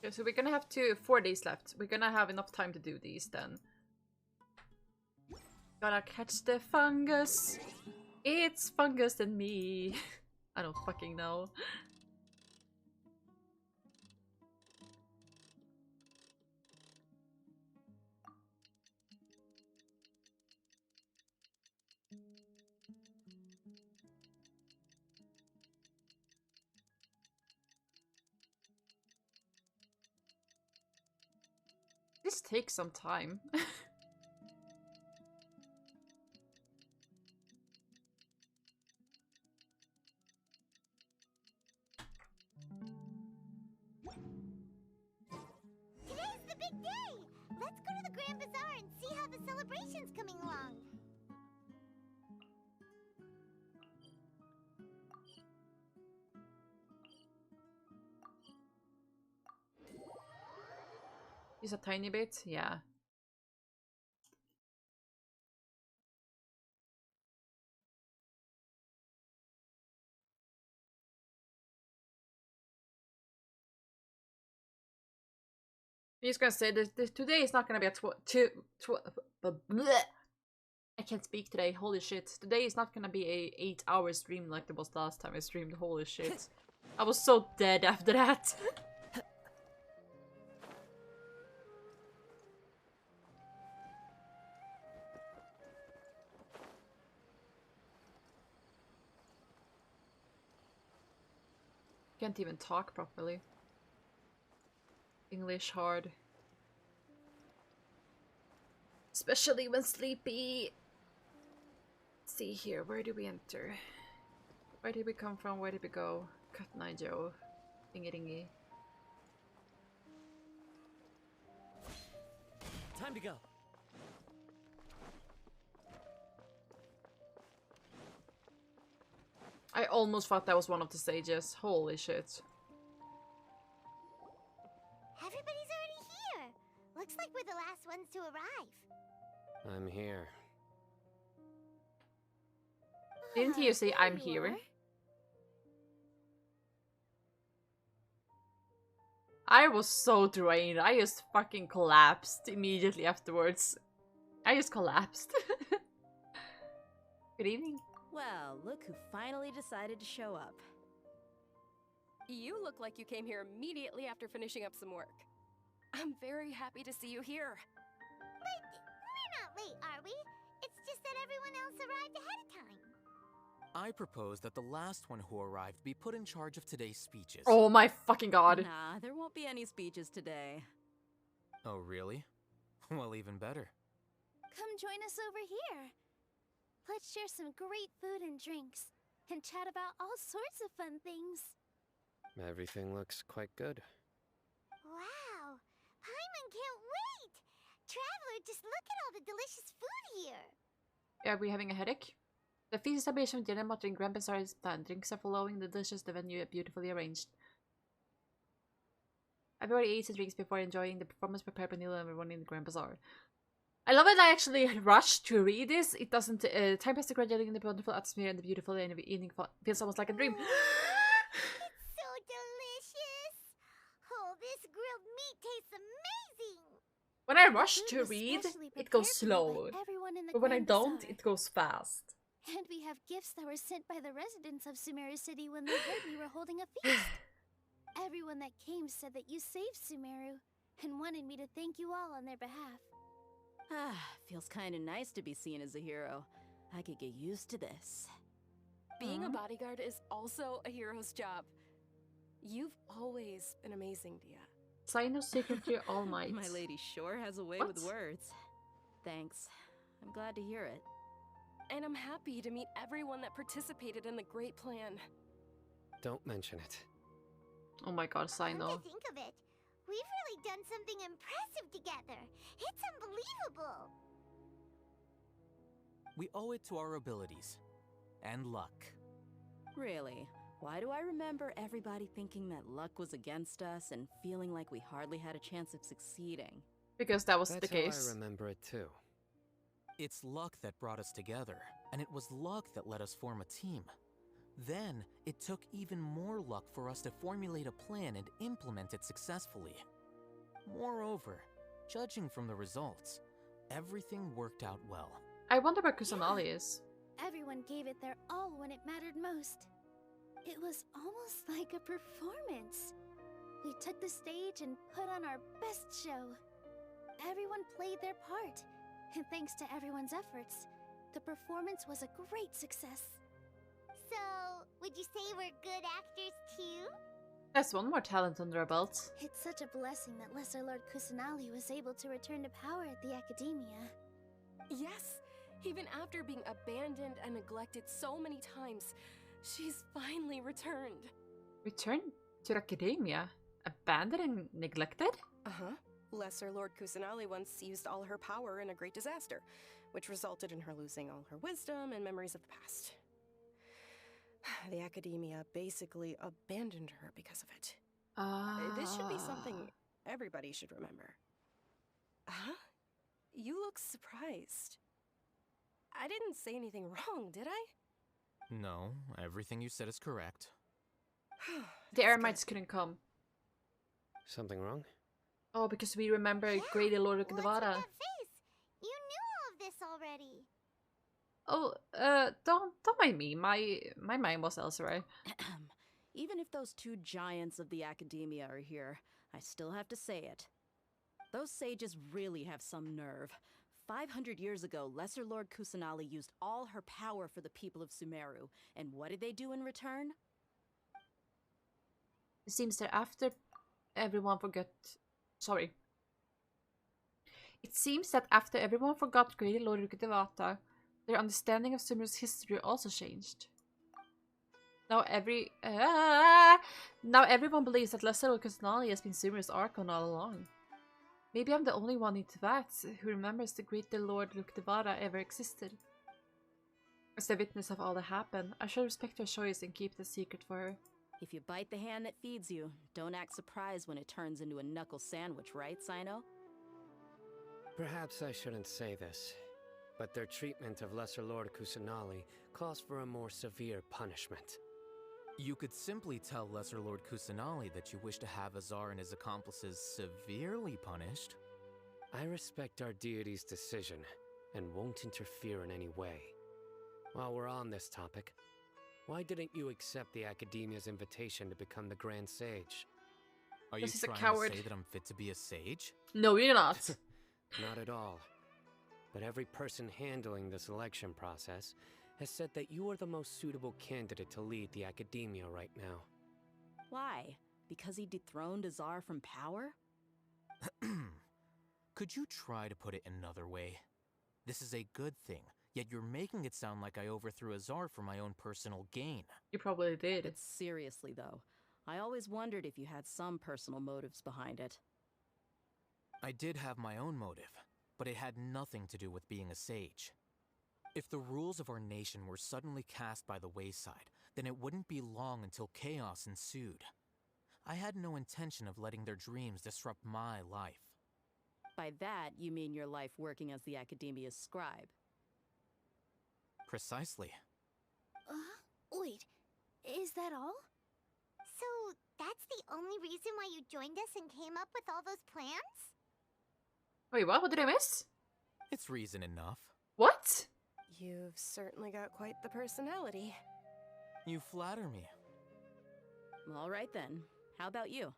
Okay, so we're gonna have 4 days left. We're gonna have enough time to do these then. Gotta catch the fungus. It's fungus and me. I don't fucking know. This takes some time. Today's the big day. Let's go to the Grand Bazaar and see how the celebration's coming along. Just a tiny bit, yeah. I'm just gonna say this today is not gonna be a I can't speak today, holy shit. Today is not gonna be a 8-hour stream like it was last time I streamed, holy shit. I was so dead after that. Can't even talk properly. English hard. Especially when sleepy. Let's see here, where do we enter? Where did we come from? Where did we go? Cut Nigel. Dingy dingy. Time to go. I almost thought that was one of the stages. Holy shit. Everybody's already here. Looks like we're the last ones to arrive. I'm here. Didn't you say There I'm you here? are. I was so drained. I just fucking collapsed immediately afterwards. I just collapsed. Good evening. Well, look who finally decided to show up. You look like you came here immediately after finishing up some work. I'm very happy to see you here. But we're not late, are we? It's just that everyone else arrived ahead of time. I propose that the last one who arrived be put in charge of today's speeches. Oh my fucking god. Nah, there won't be any speeches today. Oh, really? Well, even better. Come join us over here. Let's share some great food and drinks, and chat about all sorts of fun things. Everything looks quite good. Wow! Paimon can't wait! Traveler, just look at all the delicious food here! Are we having a headache? The feast establishment of dinner, muttering Grand Bazaar is planned. Drinks are following the dishes, the venue are beautifully arranged. Everybody eats and drinks before enjoying the performance prepared by Neil and everyone in the Grand Bazaar. I love it. I actually rushed to read this. It doesn't. Time passes gradually in the wonderful atmosphere and the beautiful evening feels almost like a dream. It's so delicious! Oh, this grilled meat tastes amazing! When I rush Food to was read, specially it goes prepared for you by slow. everyone in the But when I Grand don't, Bazaar. it goes fast. And we have gifts that were sent by the residents of Sumeru City when they heard we were holding a feast. Everyone that came said that you saved Sumeru and wanted me to thank you all on their behalf. Ah, feels kind of nice to be seen as a hero. I could get used to this. Being a bodyguard is also a hero's job. You've always been amazing, Dia. Sino's secretly all might. My lady sure has a way What? with words. Thanks. I'm glad to hear it. And I'm happy to meet everyone that participated in the great plan. Don't mention it. Oh my god, Come Sino. to think of it, we've really done something impressive together. It's unbelievable. We owe it to our abilities. And luck. Really? Why do I remember everybody thinking that luck was against us and feeling like we hardly had a chance of succeeding? Because that was That's the how case. I remember it too. It's luck that brought us together, and it was luck that let us form a team. Then, it took even more luck for us to formulate a plan and implement it successfully. Moreover, judging from the results, everything worked out well. I wonder where Kusanali is. Everyone gave it their all when it mattered most. It was almost like a performance. We took the stage and put on our best show. Everyone played their part, and thanks to everyone's efforts, the performance was a great success. So, would you say we're good actors too? That's one more talent under our belt. It's such a blessing that Lesser Lord Kusanali was able to return to power at the Academia. Yes, even after being abandoned and neglected so many times, she's finally returned. Return to Academia? Abandoned and neglected? Uh-huh. Lesser Lord Kusanali once used all her power in a great disaster, which resulted in her losing all her wisdom and memories of the past. The Academia basically abandoned her because of it. This should be something everybody should remember. Huh? You look surprised. I didn't say anything wrong, did I? No, everything you said is correct. The Eremites couldn't come. Something wrong? Oh, because we remember Grady Lord of What's with Kidavara. that face? You knew all of this already. Oh, don't mind me. My mind was elsewhere. Even if those two giants of the Academia are here, I still have to say it. Those sages really have some nerve. 500 years ago, Lesser Lord Kusanali used all her power for the people of Sumeru, and what did they do in return? It seems that after everyone forgot... Sorry. It seems that after everyone forgot Grady Lord of Kidavara, their understanding of Sumeru's history also changed. Now everyone believes that Lesser Lord Kusanali has been Sumeru's Archon all along. Maybe I'm the only one in Teyvat who remembers the great Lord Lukdevara ever existed. As the witness of all that happened, I should respect her choice and keep the secret for her. If you bite the hand that feeds you, don't act surprised when it turns into a knuckle sandwich, right, Sino? Perhaps I shouldn't say this, but their treatment of Lesser Lord Kusanali calls for a more severe punishment. You could simply tell Lesser Lord Kusanali that you wish to have Azar and his accomplices severely punished. I respect our deity's decision and won't interfere in any way. While we're on this topic, why didn't you accept the Academia's invitation to become the Grand Sage? Are you He's a trying coward. to say that I'm fit to be a sage? No, you're not. Not at all. But every person handling the selection process has said that you are the most suitable candidate to lead the Academia right now. Why? Because he dethroned Azar from power? Could you try to put it another way? This is a good thing, yet you're making it sound like I overthrew Azar for my own personal gain. You probably did. But seriously, though, I always wondered if you had some personal motives behind it. I did have my own motive, but it had nothing to do with being a sage. If the rules of our nation were suddenly cast by the wayside, then it wouldn't be long until chaos ensued. I had no intention of letting their dreams disrupt my life. By that, you mean your life working as the Academia's scribe. Precisely. Wait, is that all? So, that's the only reason why you joined us and came up with all those plans? Wait, what? What did I miss? It's reason enough. What? You've certainly got quite the personality. You flatter me. All right then. How about you?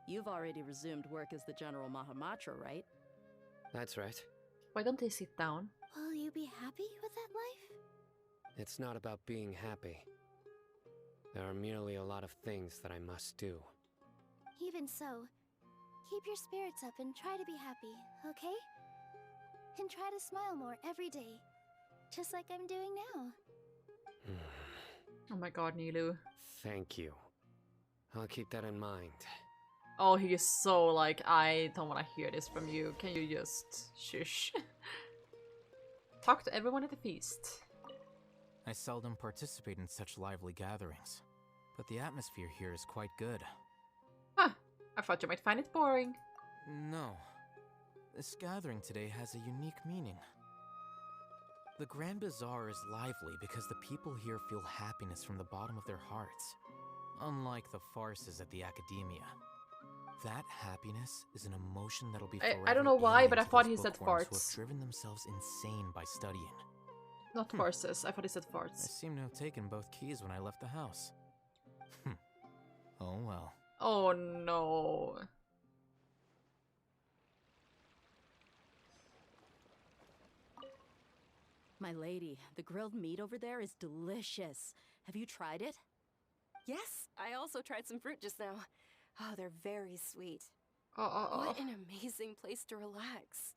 You've already resumed work as the General Mahamatra, right? That's right. Why don't they sit down? Will you be happy with that life? It's not about being happy. There are merely a lot of things that I must do. Even so, keep your spirits up and try to be happy, okay? And try to smile more every day, just like I'm doing now. Oh my god, Nilu. Thank you. I'll keep that in mind. Oh, he is so like, I don't want to hear this from you. Can you just shush? Talk to everyone at the feast. I seldom participate in such lively gatherings, but the atmosphere here is quite good. Huh, I thought you might find it boring. No. This gathering today has a unique meaning. The Grand Bazaar is lively because the people here feel happiness from the bottom of their hearts, unlike the farces at the Academia. That happiness is an emotion that'll be forever I don't know why, but I alien to thought those he said bookworms who farts. have driven themselves insane by studying. Not farces, I thought he said I farts. seem to have taken both keys when I left the house. Oh well. Oh no. My lady, the grilled meat over there is delicious. Have you tried it? Yes, I also tried some fruit just now. Oh, they're very sweet. Oh. What an amazing place to relax.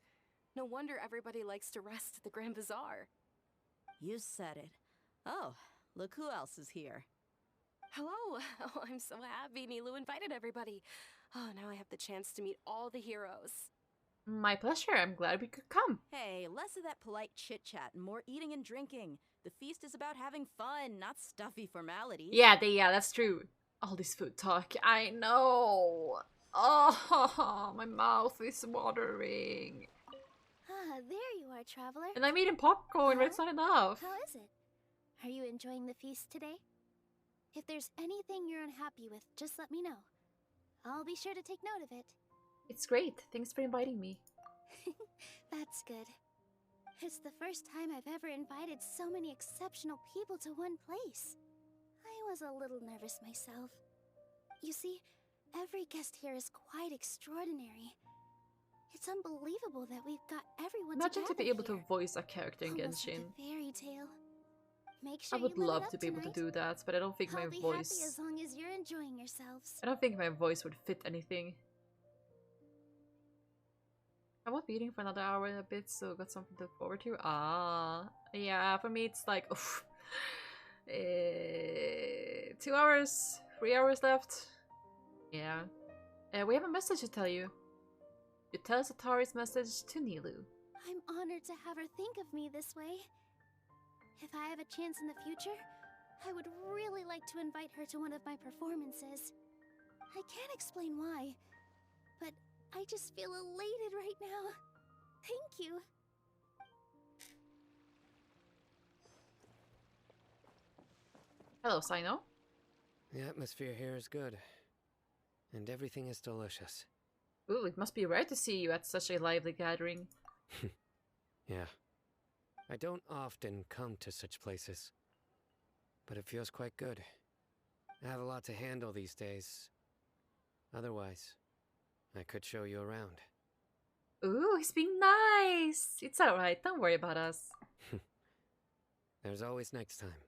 No wonder everybody likes to rest at the Grand Bazaar. You said it. Oh, look who else is here. Hello! Oh, I'm so happy Nilu invited everybody. Oh, now I have the chance to meet all the heroes. My pleasure, I'm glad we could come. Hey, less of that polite chit-chat and more eating and drinking. The feast is about having fun, not stuffy formalities. Yeah, that's true. All this food talk, I know. Oh, my mouth is watering. Ah, there you are, traveler. And I'm eating popcorn, but it's not enough. How is it? Are you enjoying the feast today? If there's anything you're unhappy with, just let me know. I'll be sure to take note of it. It's great. Thanks for inviting me. That's good. It's the first time I've ever invited so many exceptional people to one place. I was a little nervous myself. You see, every guest here is quite extraordinary. It's unbelievable that we've got everyone Imagine to together be able to here. voice a character in Almost like Genshin. a fairy tale. Make I sure would you live it love up to be able to tonight. do that, but I don't think my I'll be happy voice... as long as you're enjoying yourselves. I don't think my voice would fit anything. I won't be eating for another hour and a bit, so got something to look forward to. Yeah, for me it's like, 2 hours, 3 hours left. Yeah. We have a message to tell you. You tell Satari's message to Nilu. I'm honored to have her think of me this way. If I have a chance in the future, I would really like to invite her to one of my performances. I can't explain why, but I just feel elated right now. Thank you. Hello, Sino. The atmosphere here is good, and everything is delicious. Ooh, it must be rare to see you at such a lively gathering. Yeah. I don't often come to such places, but it feels quite good. I have a lot to handle these days. Otherwise, I could show you around. Ooh, he's being nice! It's alright, don't worry about us. There's always next time.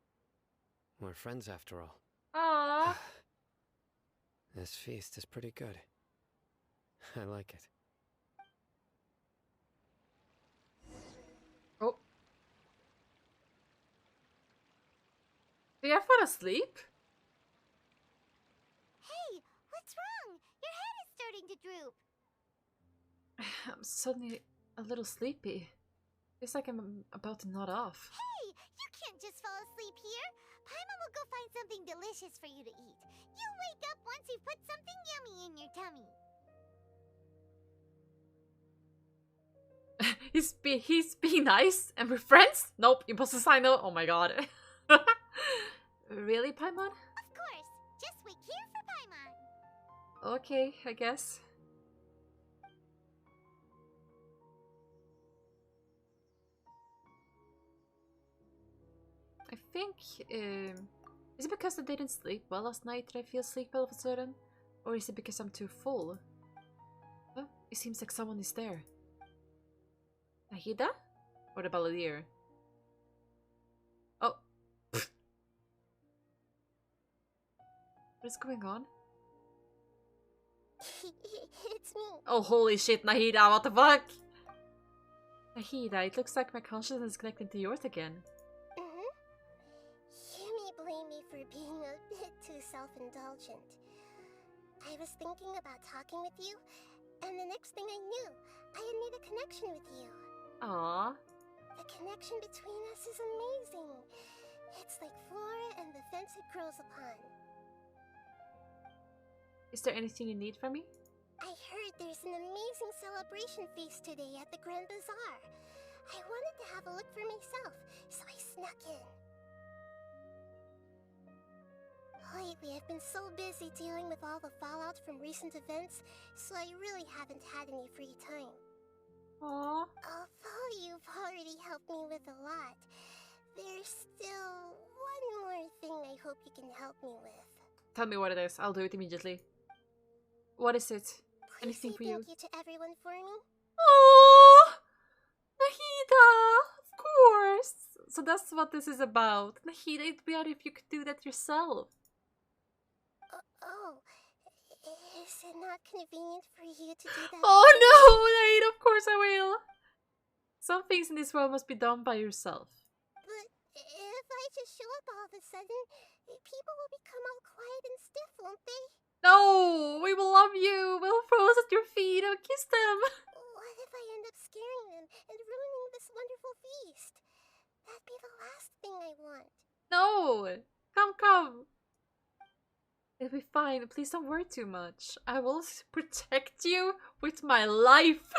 We're friends after all. Aww. This feast is pretty good. I like it. Oh. Did I fall asleep? Hey, what's wrong? Your head is starting to droop. I'm suddenly a little sleepy. Feels like I'm about to nod off. Hey, you can't just fall asleep here. Paimon will go find something delicious for you to eat. You wake up once you've put something yummy in your tummy. He's being nice and we're friends? Nope, imposter Sino. Oh my god. Really, Paimon? Of course. Just wait here for Paimon. Okay, I guess. I think, is it because I didn't sleep well last night that I feel sleepy all of a sudden? Or is it because I'm too full? Oh, it seems like someone is there. Nahida? Or the balladeer? Oh. What is going on? It's me. Oh, holy shit, Nahida, what the fuck? Nahida, it looks like my consciousness is connecting to yours again. You may blame me for being a bit too self-indulgent. I was thinking about talking with you, and the next thing I knew, I had made a connection with you. Aww. The connection between us is amazing. It's like flora and the fence it grows upon. Is there anything you need from me? I heard there's an amazing celebration feast today at the Grand Bazaar. I wanted to have a look for myself, so I snuck in. Lately, I've been so busy dealing with all the fallout from recent events, so I really haven't had any free time. Aww. Although you've already helped me with a lot, there's still one more thing I hope you can help me with. Tell me what it is. I'll do it immediately. What is it? Please Anything say for you? thank you to everyone for me. Oh, Nahida, of course. So that's what this is about. Nahida, it'd be better if you could do that yourself. Oh, is it not convenient for you to do that? Oh no, Nahida, of course I will. Some things in this world must be done by yourself. But if I just show up all of a sudden, people will become all quiet and stiff, won't they? No, we will love you. We'll throw us at your feet and kiss them. What if I end up scaring them and ruining this wonderful feast? That'd be the last thing I want. No, come. It'll be fine. Please don't worry too much. I will protect you with my life.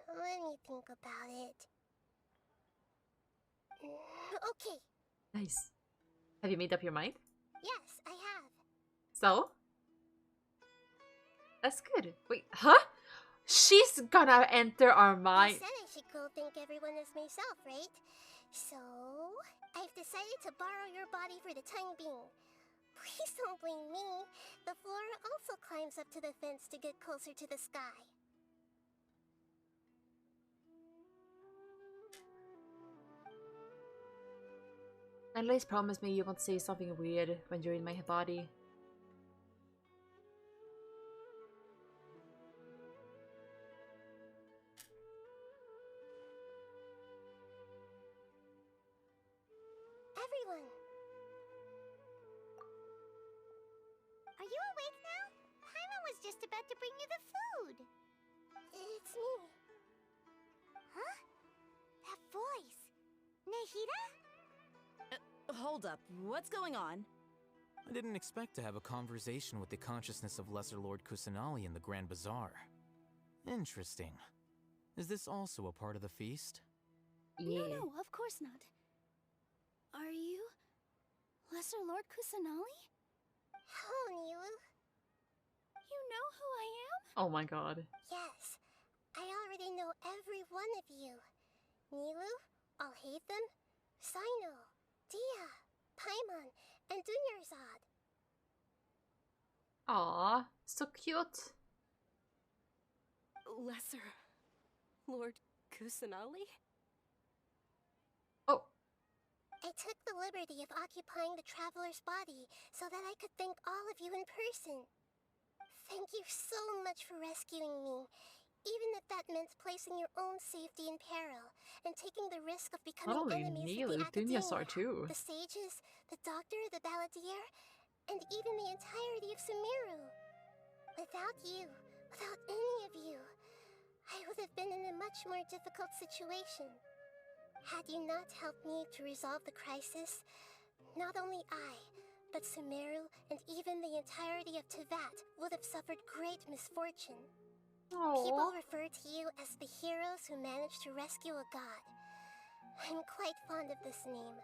Let me think about it. Okay. Nice. Have you made up your mind? Yes, I have. So? That's good. Wait, huh? She's gonna enter our mind. I said I should go thank everyone as myself, right? So, I've decided to borrow your body for the time being. Please don't blame me. The flora also climbs up to the fence to get closer to the sky. At least promise me you won't say something weird when you're in my body. Everyone! Are you awake now? Paimon was just about to bring you the food. It's me. Huh? That voice. Nahida? Hold up. What's going on? I didn't expect to have a conversation with the consciousness of Lesser Lord Kusanali in the Grand Bazaar. Interesting. Is this also a part of the feast? No, of course not. Are you Lesser Lord Kusanali? Oh, Nilu. You know who I am? Oh my god. Yes, I already know every one of you. Nilu, Alhaitham, Sino, Dia, Paimon, and Dunyarzad. Aw, so cute. Lesser Lord Kusanali? Oh. I took the liberty of occupying the traveler's body so that I could thank all of you in person. Thank you so much for rescuing me, even if that meant placing your own safety in peril and taking the risk of becoming Not only enemies Neil, with the Dunyarzad Academia, too. the sages, the doctor, the balladeer, and even the entirety of Sumeru. Without you, without any of you, I would have been in a much more difficult situation. Had you not helped me to resolve the crisis, not only I, but Sumeru and even the entirety of Tevat would have suffered great misfortune. Aww. People refer to you as the heroes who managed to rescue a god. I'm quite fond of this name.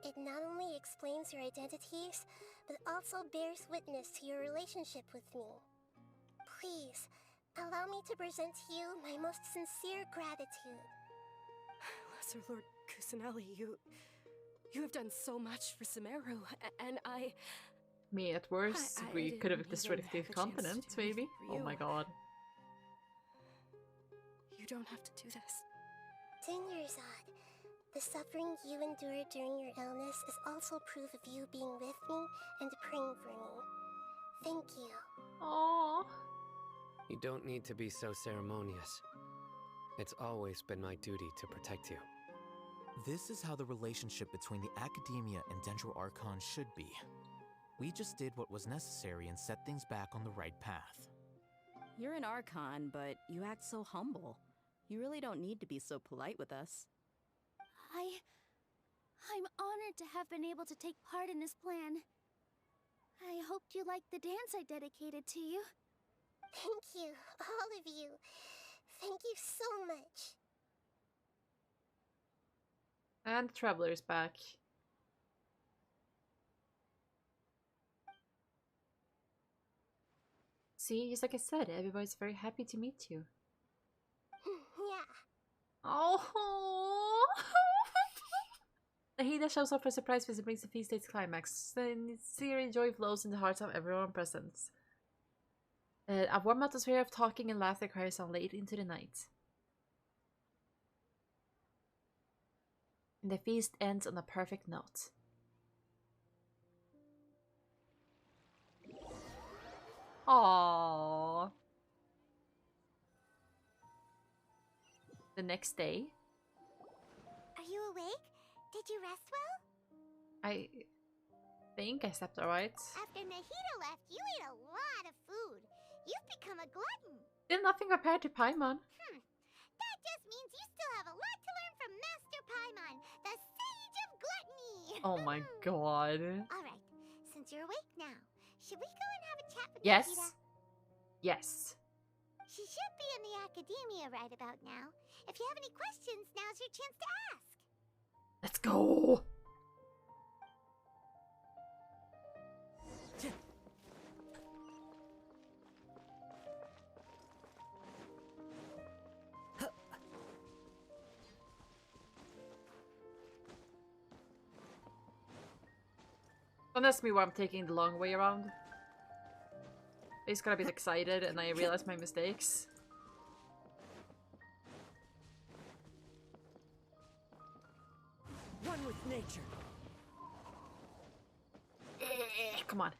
It not only explains your identities, but also bears witness to your relationship with me. Please, allow me to present to you my most sincere gratitude. Lesser Lord Kusanali, you have done so much for Sumeru, and I... Me, at worst, I we could have didn't destroyed even the have a chance to continent, do anything maybe? for Oh you. my god. You don't have to do this. Dunyarzad, the suffering you endured during your illness is also proof of you being with me and praying for me. Thank you. Aww. You don't need to be so ceremonious. It's always been my duty to protect you. This is how the relationship between the Academia and Dendro Archon should be. We just did what was necessary and set things back on the right path. You're an Archon, but you act so humble. You really don't need to be so polite with us. I'm honored to have been able to take part in this plan. I hoped you liked the dance I dedicated to you. Thank you, all of you. Thank you so much. And the Traveler's back. See, just like I said, everybody's very happy to meet you. Yeah. Oh, Nahida shows up for a surprise visit, brings the feast day's climax. Sincere joy flows in the hearts of everyone present. A warm atmosphere of talking and laughter carries on late into the night. And the feast ends on a perfect note. Aww. The next day. Are you awake? Did you rest well? I think I slept alright. After Nahida left, you ate a lot of food. You've become a glutton. Still nothing compared to Paimon. That just means you still have a lot to learn from Master Paimon, the Sage of Gluttony. Oh my god. Alright, since you're awake now, should we go and have a chat with Yes. Nahida? Yes. She should be in the Academia right about now. If you have any questions, now's your chance to ask. Let's go. Don't ask me why I'm taking the long way around. I just got a bit excited and I realized my mistakes. One with nature. Come on.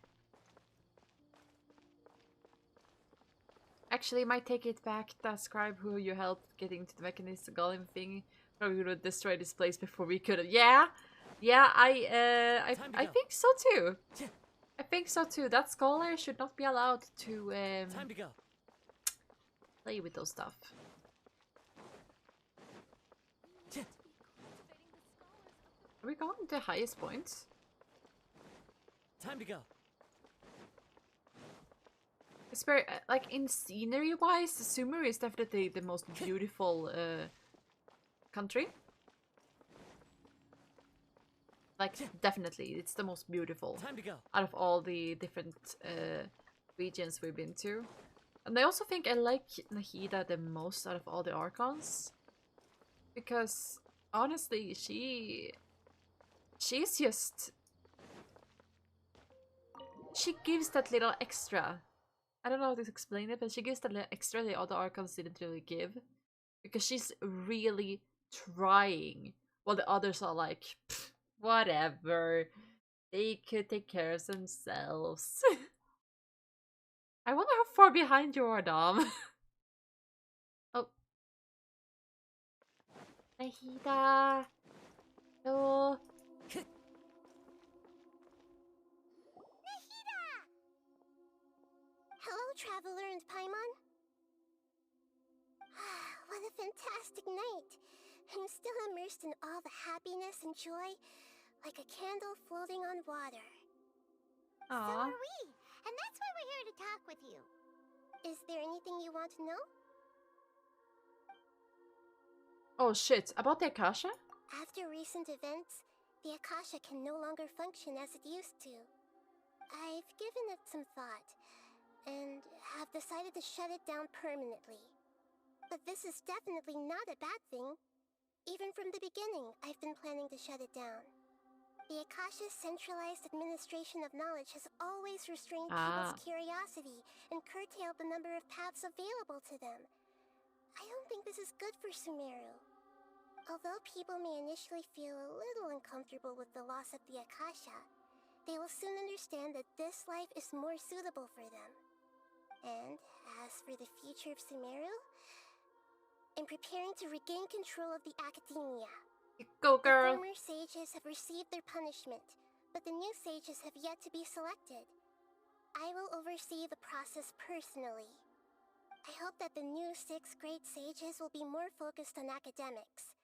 Actually, I might take it back. That scribe who you helped getting to the mechanism golem thing probably would have destroyed this place before we could. Yeah, yeah. I think so too. I think so too. That scholar should not be allowed to Time to go. play with those stuff. Are we going to the highest points? Time to go. It's very, like, in scenery-wise, Sumeru is definitely the most beautiful country. Like, definitely, it's the most beautiful Time to go. out of all the different regions we've been to. And I also think I like Nahida the most out of all the Archons. Because, honestly, she's just... She gives that little extra. I don't know how to explain it, but she gives that little extra the other Archons didn't really give. Because she's really trying. While the others are like, whatever. They could take care of themselves. I wonder how far behind you are, Dom. Oh. Nahida. No. Hello, Traveler and Paimon. What a fantastic night. I'm still immersed in all the happiness and joy, like a candle floating on water. So Aww. are we, and that's why we're here to talk with you. Is there anything you want to know? Oh shit, about the Akasha? After recent events, the Akasha can no longer function as it used to. I've given it some thought, and have decided to shut it down permanently. But this is definitely not a bad thing. Even from the beginning, I've been planning to shut it down. The Akasha's centralized administration of knowledge has always restrained people's curiosity and curtailed the number of paths available to them. I don't think this is good for Sumeru. Although people may initially feel a little uncomfortable with the loss of the Akasha, they will soon understand that this life is more suitable for them. And as for the future of Sumeru, I'm preparing to regain control of the Academia. Go, girl! The former sages have received their punishment, but the new sages have yet to be selected. I will oversee the process personally. I hope that the new 6 great sages will be more focused on academics.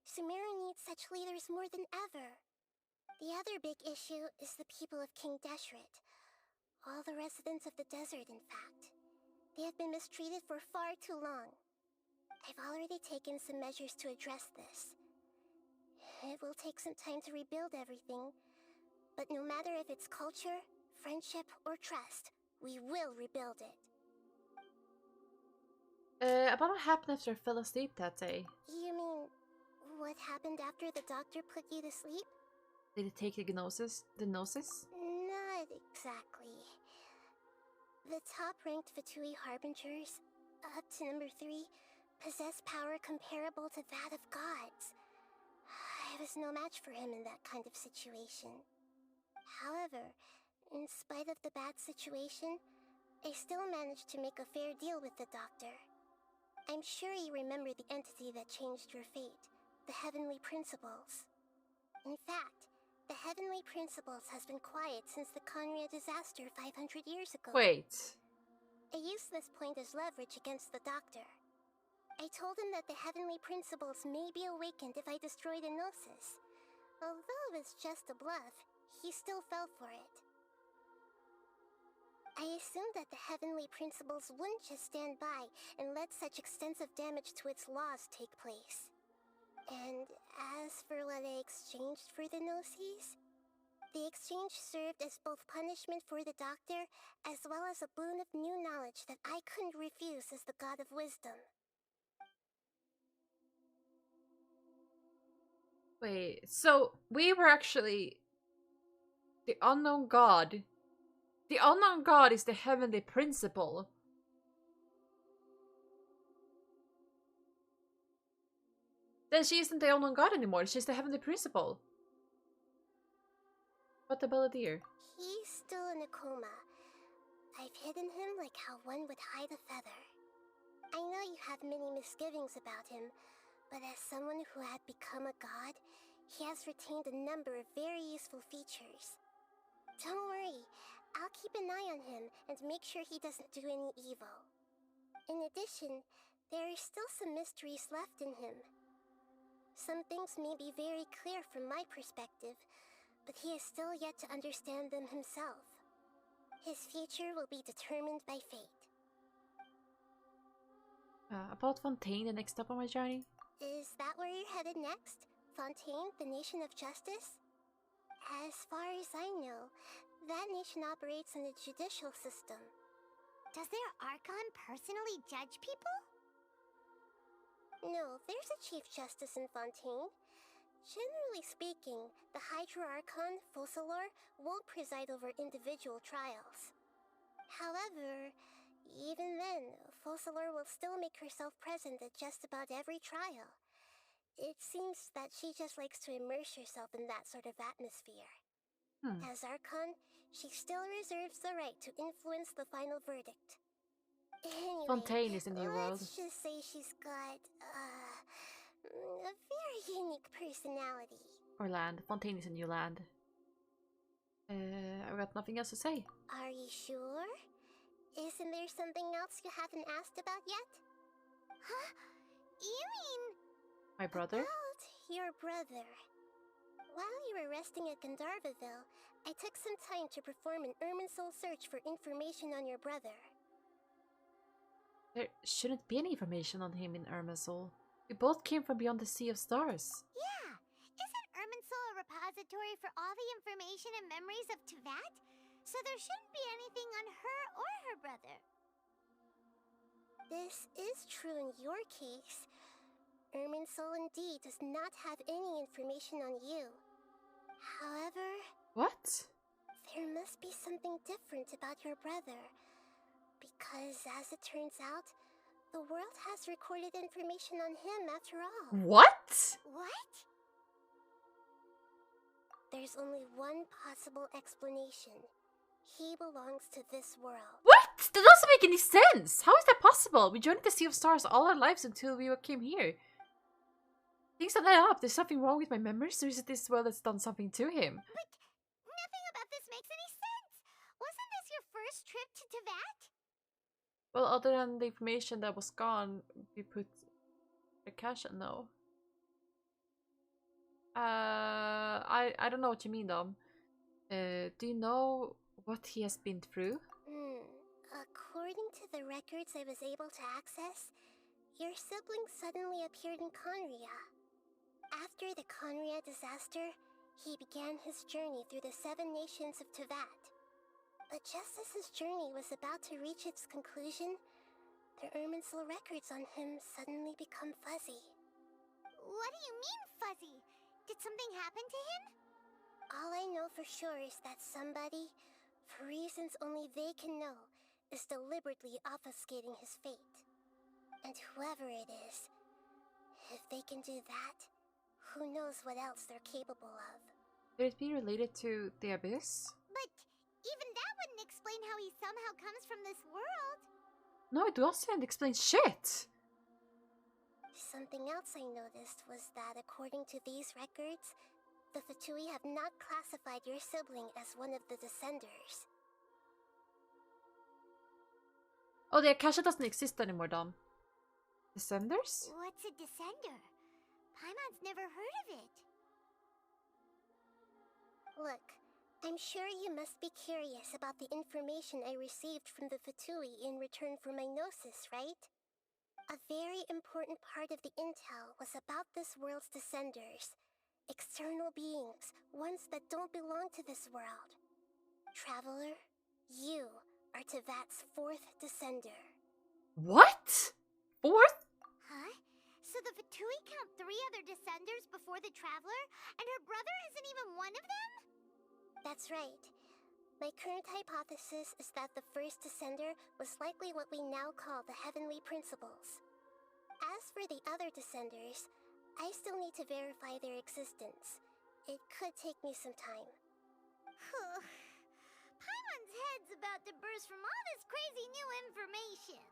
Sumeru needs such leaders more than ever. The other big issue is the people of King Deshret. All the residents of the desert, in fact. They have been mistreated for far too long. I've already taken some measures to address this. It will take some time to rebuild everything, but no matter if it's culture, friendship, or trust, we will rebuild it. About what happened after I fell asleep that day? You mean, what happened after the doctor put you to sleep? Did it take the gnosis? Not exactly. The top-ranked Fatui Harbingers, up to number 3, possess power comparable to that of gods. I was no match for him in that kind of situation. However, in spite of the bad situation, I still managed to make a fair deal with the doctor. I'm sure you remember the entity that changed your fate, the Heavenly Principles. In fact, the Heavenly Principles has been quiet since the Conria disaster 500 years ago. Wait. I used this point as leverage against the doctor. I told him that the Heavenly Principles may be awakened if I destroy the Gnosis. Although it was just a bluff, he still fell for it. I assumed that the Heavenly Principles wouldn't just stand by and let such extensive damage to its laws take place. And as for what I exchanged for the Gnosis, the exchange served as both punishment for the doctor as well as a boon of new knowledge that I couldn't refuse as the God of Wisdom. Wait, so we were actually the unknown god. The unknown god is the heavenly principle. Then she isn't the unknown god anymore, she's the heavenly principle. What about dear? He's still in a coma. I've hidden him like how one would hide a feather. I know you have many misgivings about him, but as someone who had become a god, he has retained a number of very useful features. Don't worry, I'll keep an eye on him and make sure he doesn't do any evil. In addition, there are still some mysteries left in him. Some things may be very clear from my perspective, but he is still yet to understand them himself. His future will be determined by fate. About Fontaine, the next step on my journey? Is that where you're headed next? Fontaine, the nation of justice? As far as I know, that nation operates in a judicial system. Does their Archon personally judge people? No, there's a Chief Justice in Fontaine. Generally speaking, the Hydra Archon, Focalor, won't preside over individual trials. However, even then, Focalor will still make herself present at just about every trial. It seems that she just likes to immerse herself in that sort of atmosphere. As Archon, she still reserves the right to influence the final verdict. Anyway, Fontaine is in your world. let's just say she's got, a very unique personality. Or land. Fontaine is in your land. I've got nothing else to say. Are you sure? Isn't there something else you haven't asked about yet? Huh? You mean... My brother? About your brother. While you were resting at Gandharvaville, I took some time to perform an Irminsul search for information on your brother. There shouldn't be any information on him in Irminsul. We both came from beyond the Sea of Stars. Yeah! Isn't Irminsul a repository for all the information and memories of Teyvat? So there shouldn't be anything on her or her brother. This is true in your case. Irminsul indeed does not have any information on you. However... What? There must be something different about your brother. Because, as it turns out, the world has recorded information on him after all. What? What? There's only one possible explanation. He belongs to this world. What? That doesn't make any sense! How is that possible? We joined the Sea of Stars all our lives until we came here. Things don't add up. There's something wrong with my memories, or is it this world that's done something to him? But nothing about this makes any sense! Wasn't this your first trip to Teyvat? Well, other than the information that was gone, we put a cache on. No. I don't know what you mean, Dom. Do you know what he has been through? According to the records I was able to access, your sibling suddenly appeared in Conria. After the Conria disaster, he began his journey through the 7 nations of Teyvat. But just as his journey was about to reach its conclusion, the Irminsul records on him suddenly become fuzzy. What do you mean, fuzzy? Did something happen to him? All I know for sure is that somebody, for reasons only they can know, is deliberately obfuscating his fate. And whoever it is, if they can do that, who knows what else they're capable of. Could it be related to the Abyss? But even that wouldn't explain how he somehow comes from this world. No, it doesn't explain shit! Something else I noticed was that according to these records, the Fatui have not classified your sibling as one of the Descenders. Oh, the Akasha doesn't exist anymore, Dom. Descenders? What's a Descender? Paimon's never heard of it. Look, I'm sure you must be curious about the information I received from the Fatui in return for my gnosis, right? A very important part of the intel was about this world's Descenders. External beings, ones that don't belong to this world. Traveler, you are Teyvat's 4th Descender. What? 4th? Huh? So the Fatui count 3 other Descenders before the Traveler, and her brother isn't even one of them? That's right. My current hypothesis is that the first Descender was likely what we now call the Heavenly Principles. As for the other Descenders, I still need to verify their existence. It could take me some time. Paimon's head's about to burst from all this crazy new information.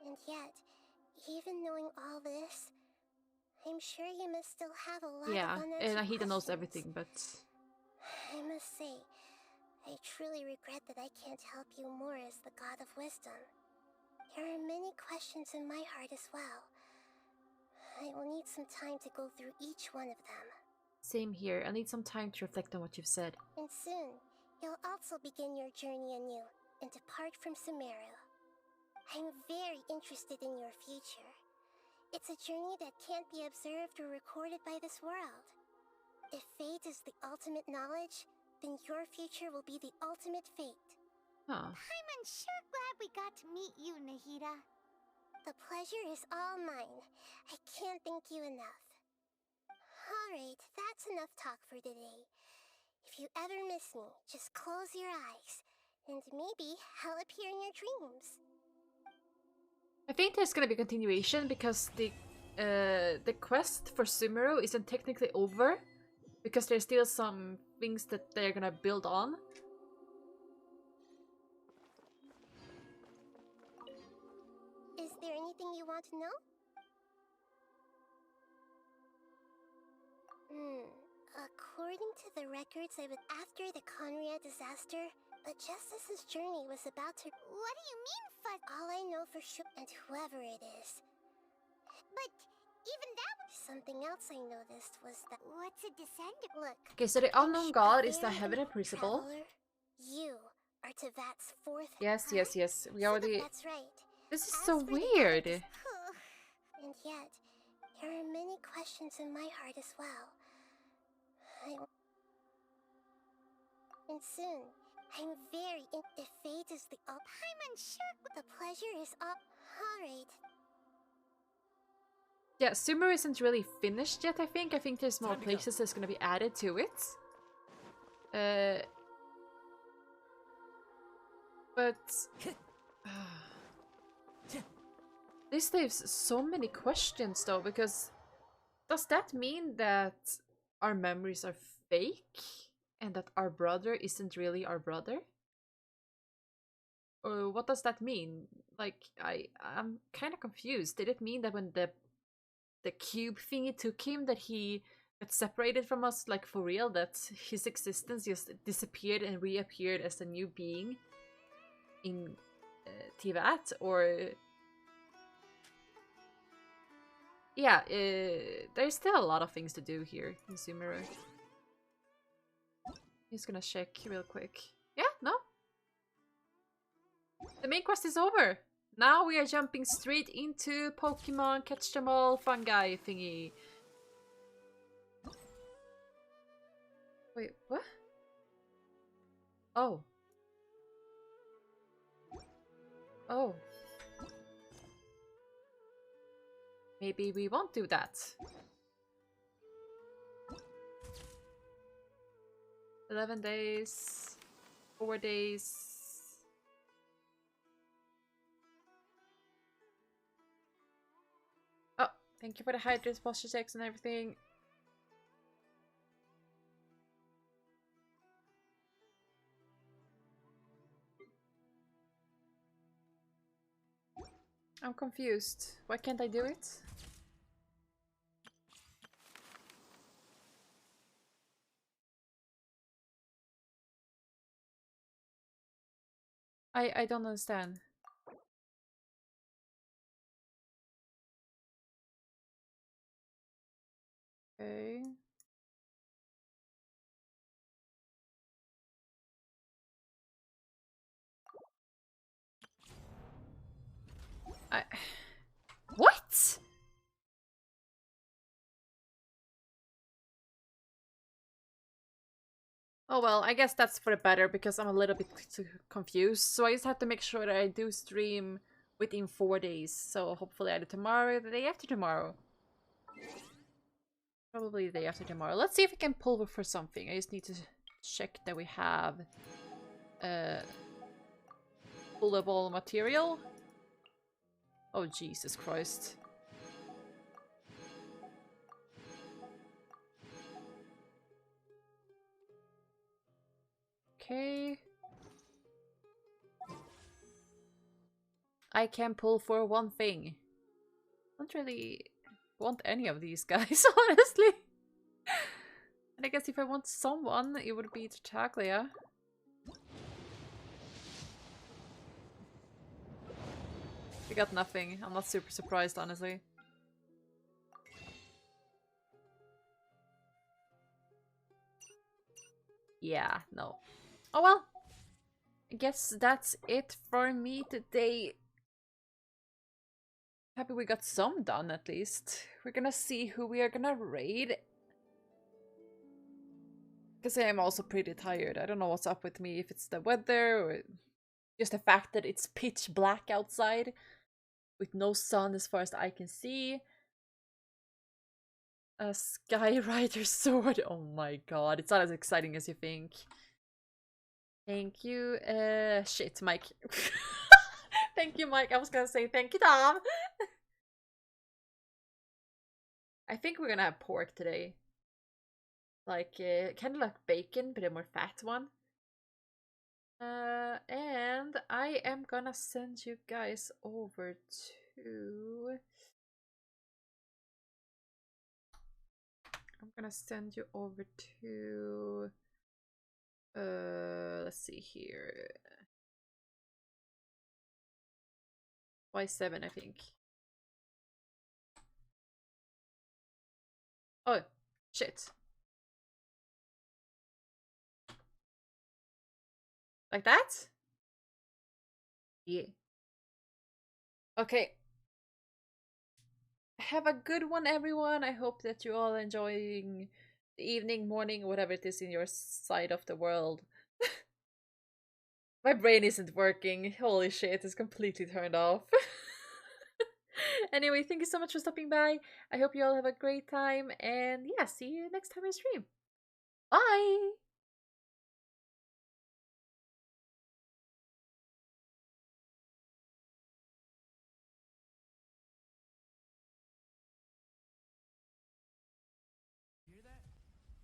And yet, even knowing all this, I'm sure you must still have a lot of unanswered and Ahita knows questions. everything, but... I must say, I truly regret that I can't help you more as the God of Wisdom. There are many questions in my heart as well. I will need some time to go through each one of them. Same here. I need some time to reflect on what you've said. And soon, you'll also begin your journey anew and depart from Sumeru. I'm very interested in your future. It's a journey that can't be observed or recorded by this world. If fate is the ultimate knowledge, then your future will be the ultimate fate. Huh. I'm sure glad we got to meet you, Nahida. The pleasure is all mine. I can't thank you enough. Alright, that's enough talk for today. If you ever miss me, just close your eyes, and maybe I'll appear in your dreams. I think there's gonna be continuation because the quest for Sumeru isn't technically over because there's still some things that they're gonna build on. Is there anything you want to know? According to the records, after the Conria disaster, the Justice's journey was about to— What do you mean, Fuzz? All I know for sure, and whoever it is. But even that was— Something else I noticed was that— What's a descender? Look. Okay, so the unknown god is the Heavenly Principle. You are Tevat's fourth— Yes. We already— That's right. This is so weird. And yet, there are many questions in my heart as well. And soon, I'm very if fate is the I'm unsure. The pleasure is all. Alright. Yeah, Sumeru isn't really finished yet, I think. I think there's more places that's gonna be added to it. But... this leaves so many questions though, because does that mean that our memories are fake? And that our brother isn't really our brother? Or what does that mean? Like, I'm kind of confused. Did it mean that when the cube thingy took him, that he got separated from us, like for real? That his existence just disappeared and reappeared as a new being in Tevat? Or... yeah, there's still a lot of things to do here in Sumeru. Just gonna check real quick. Yeah, no? The main quest is over! Now we are jumping straight into Pokemon Catch Them All Fungi thingy. Wait, what? Oh. Oh. Maybe we won't do that. 11 days, 4 days. Oh, thank you for the hydrates, posture checks and everything. I'm confused. Why can't I do it? I don't understand. Okay. What? Oh well, I guess that's for the better because I'm a little bit too confused. So I just have to make sure that I do stream within 4 days. So hopefully either tomorrow or the day after tomorrow. Probably the day after tomorrow. Let's see if we can pull for something. I just need to check that we have pullable material. Oh Jesus Christ. Okay. I can pull for one thing. I don't really want any of these guys, honestly. And I guess if I want someone, it would be Tartaglia. We got nothing. I'm not super surprised, honestly. Yeah, no. Oh well. I guess that's it for me today. Happy we got some done at least. We're gonna see who we are gonna raid. Because I am also pretty tired. I don't know what's up with me, if it's the weather or just the fact that it's pitch black outside with no sun as far as I can see. A Skyrider sword. Oh my god, it's not as exciting as you think. Thank you. Shit, Mike. Thank you, Mike. I was gonna say thank you, Tom. I think we're gonna have pork today. Like, kind of like bacon, but a more fat one. And I am gonna send you guys over to... I'm gonna send you over to... let's see here. Y7, I think. Oh, shit. Like that? Yeah. Okay. Have a good one, everyone. I hope that you're all enjoying the evening, morning, whatever it is in your side of the world. My brain isn't working. Holy shit, it's completely turned off. Anyway, thank you so much for stopping by. I hope you all have a great time. And yeah, see you next time I stream. Bye!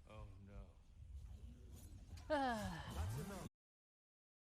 Oh no.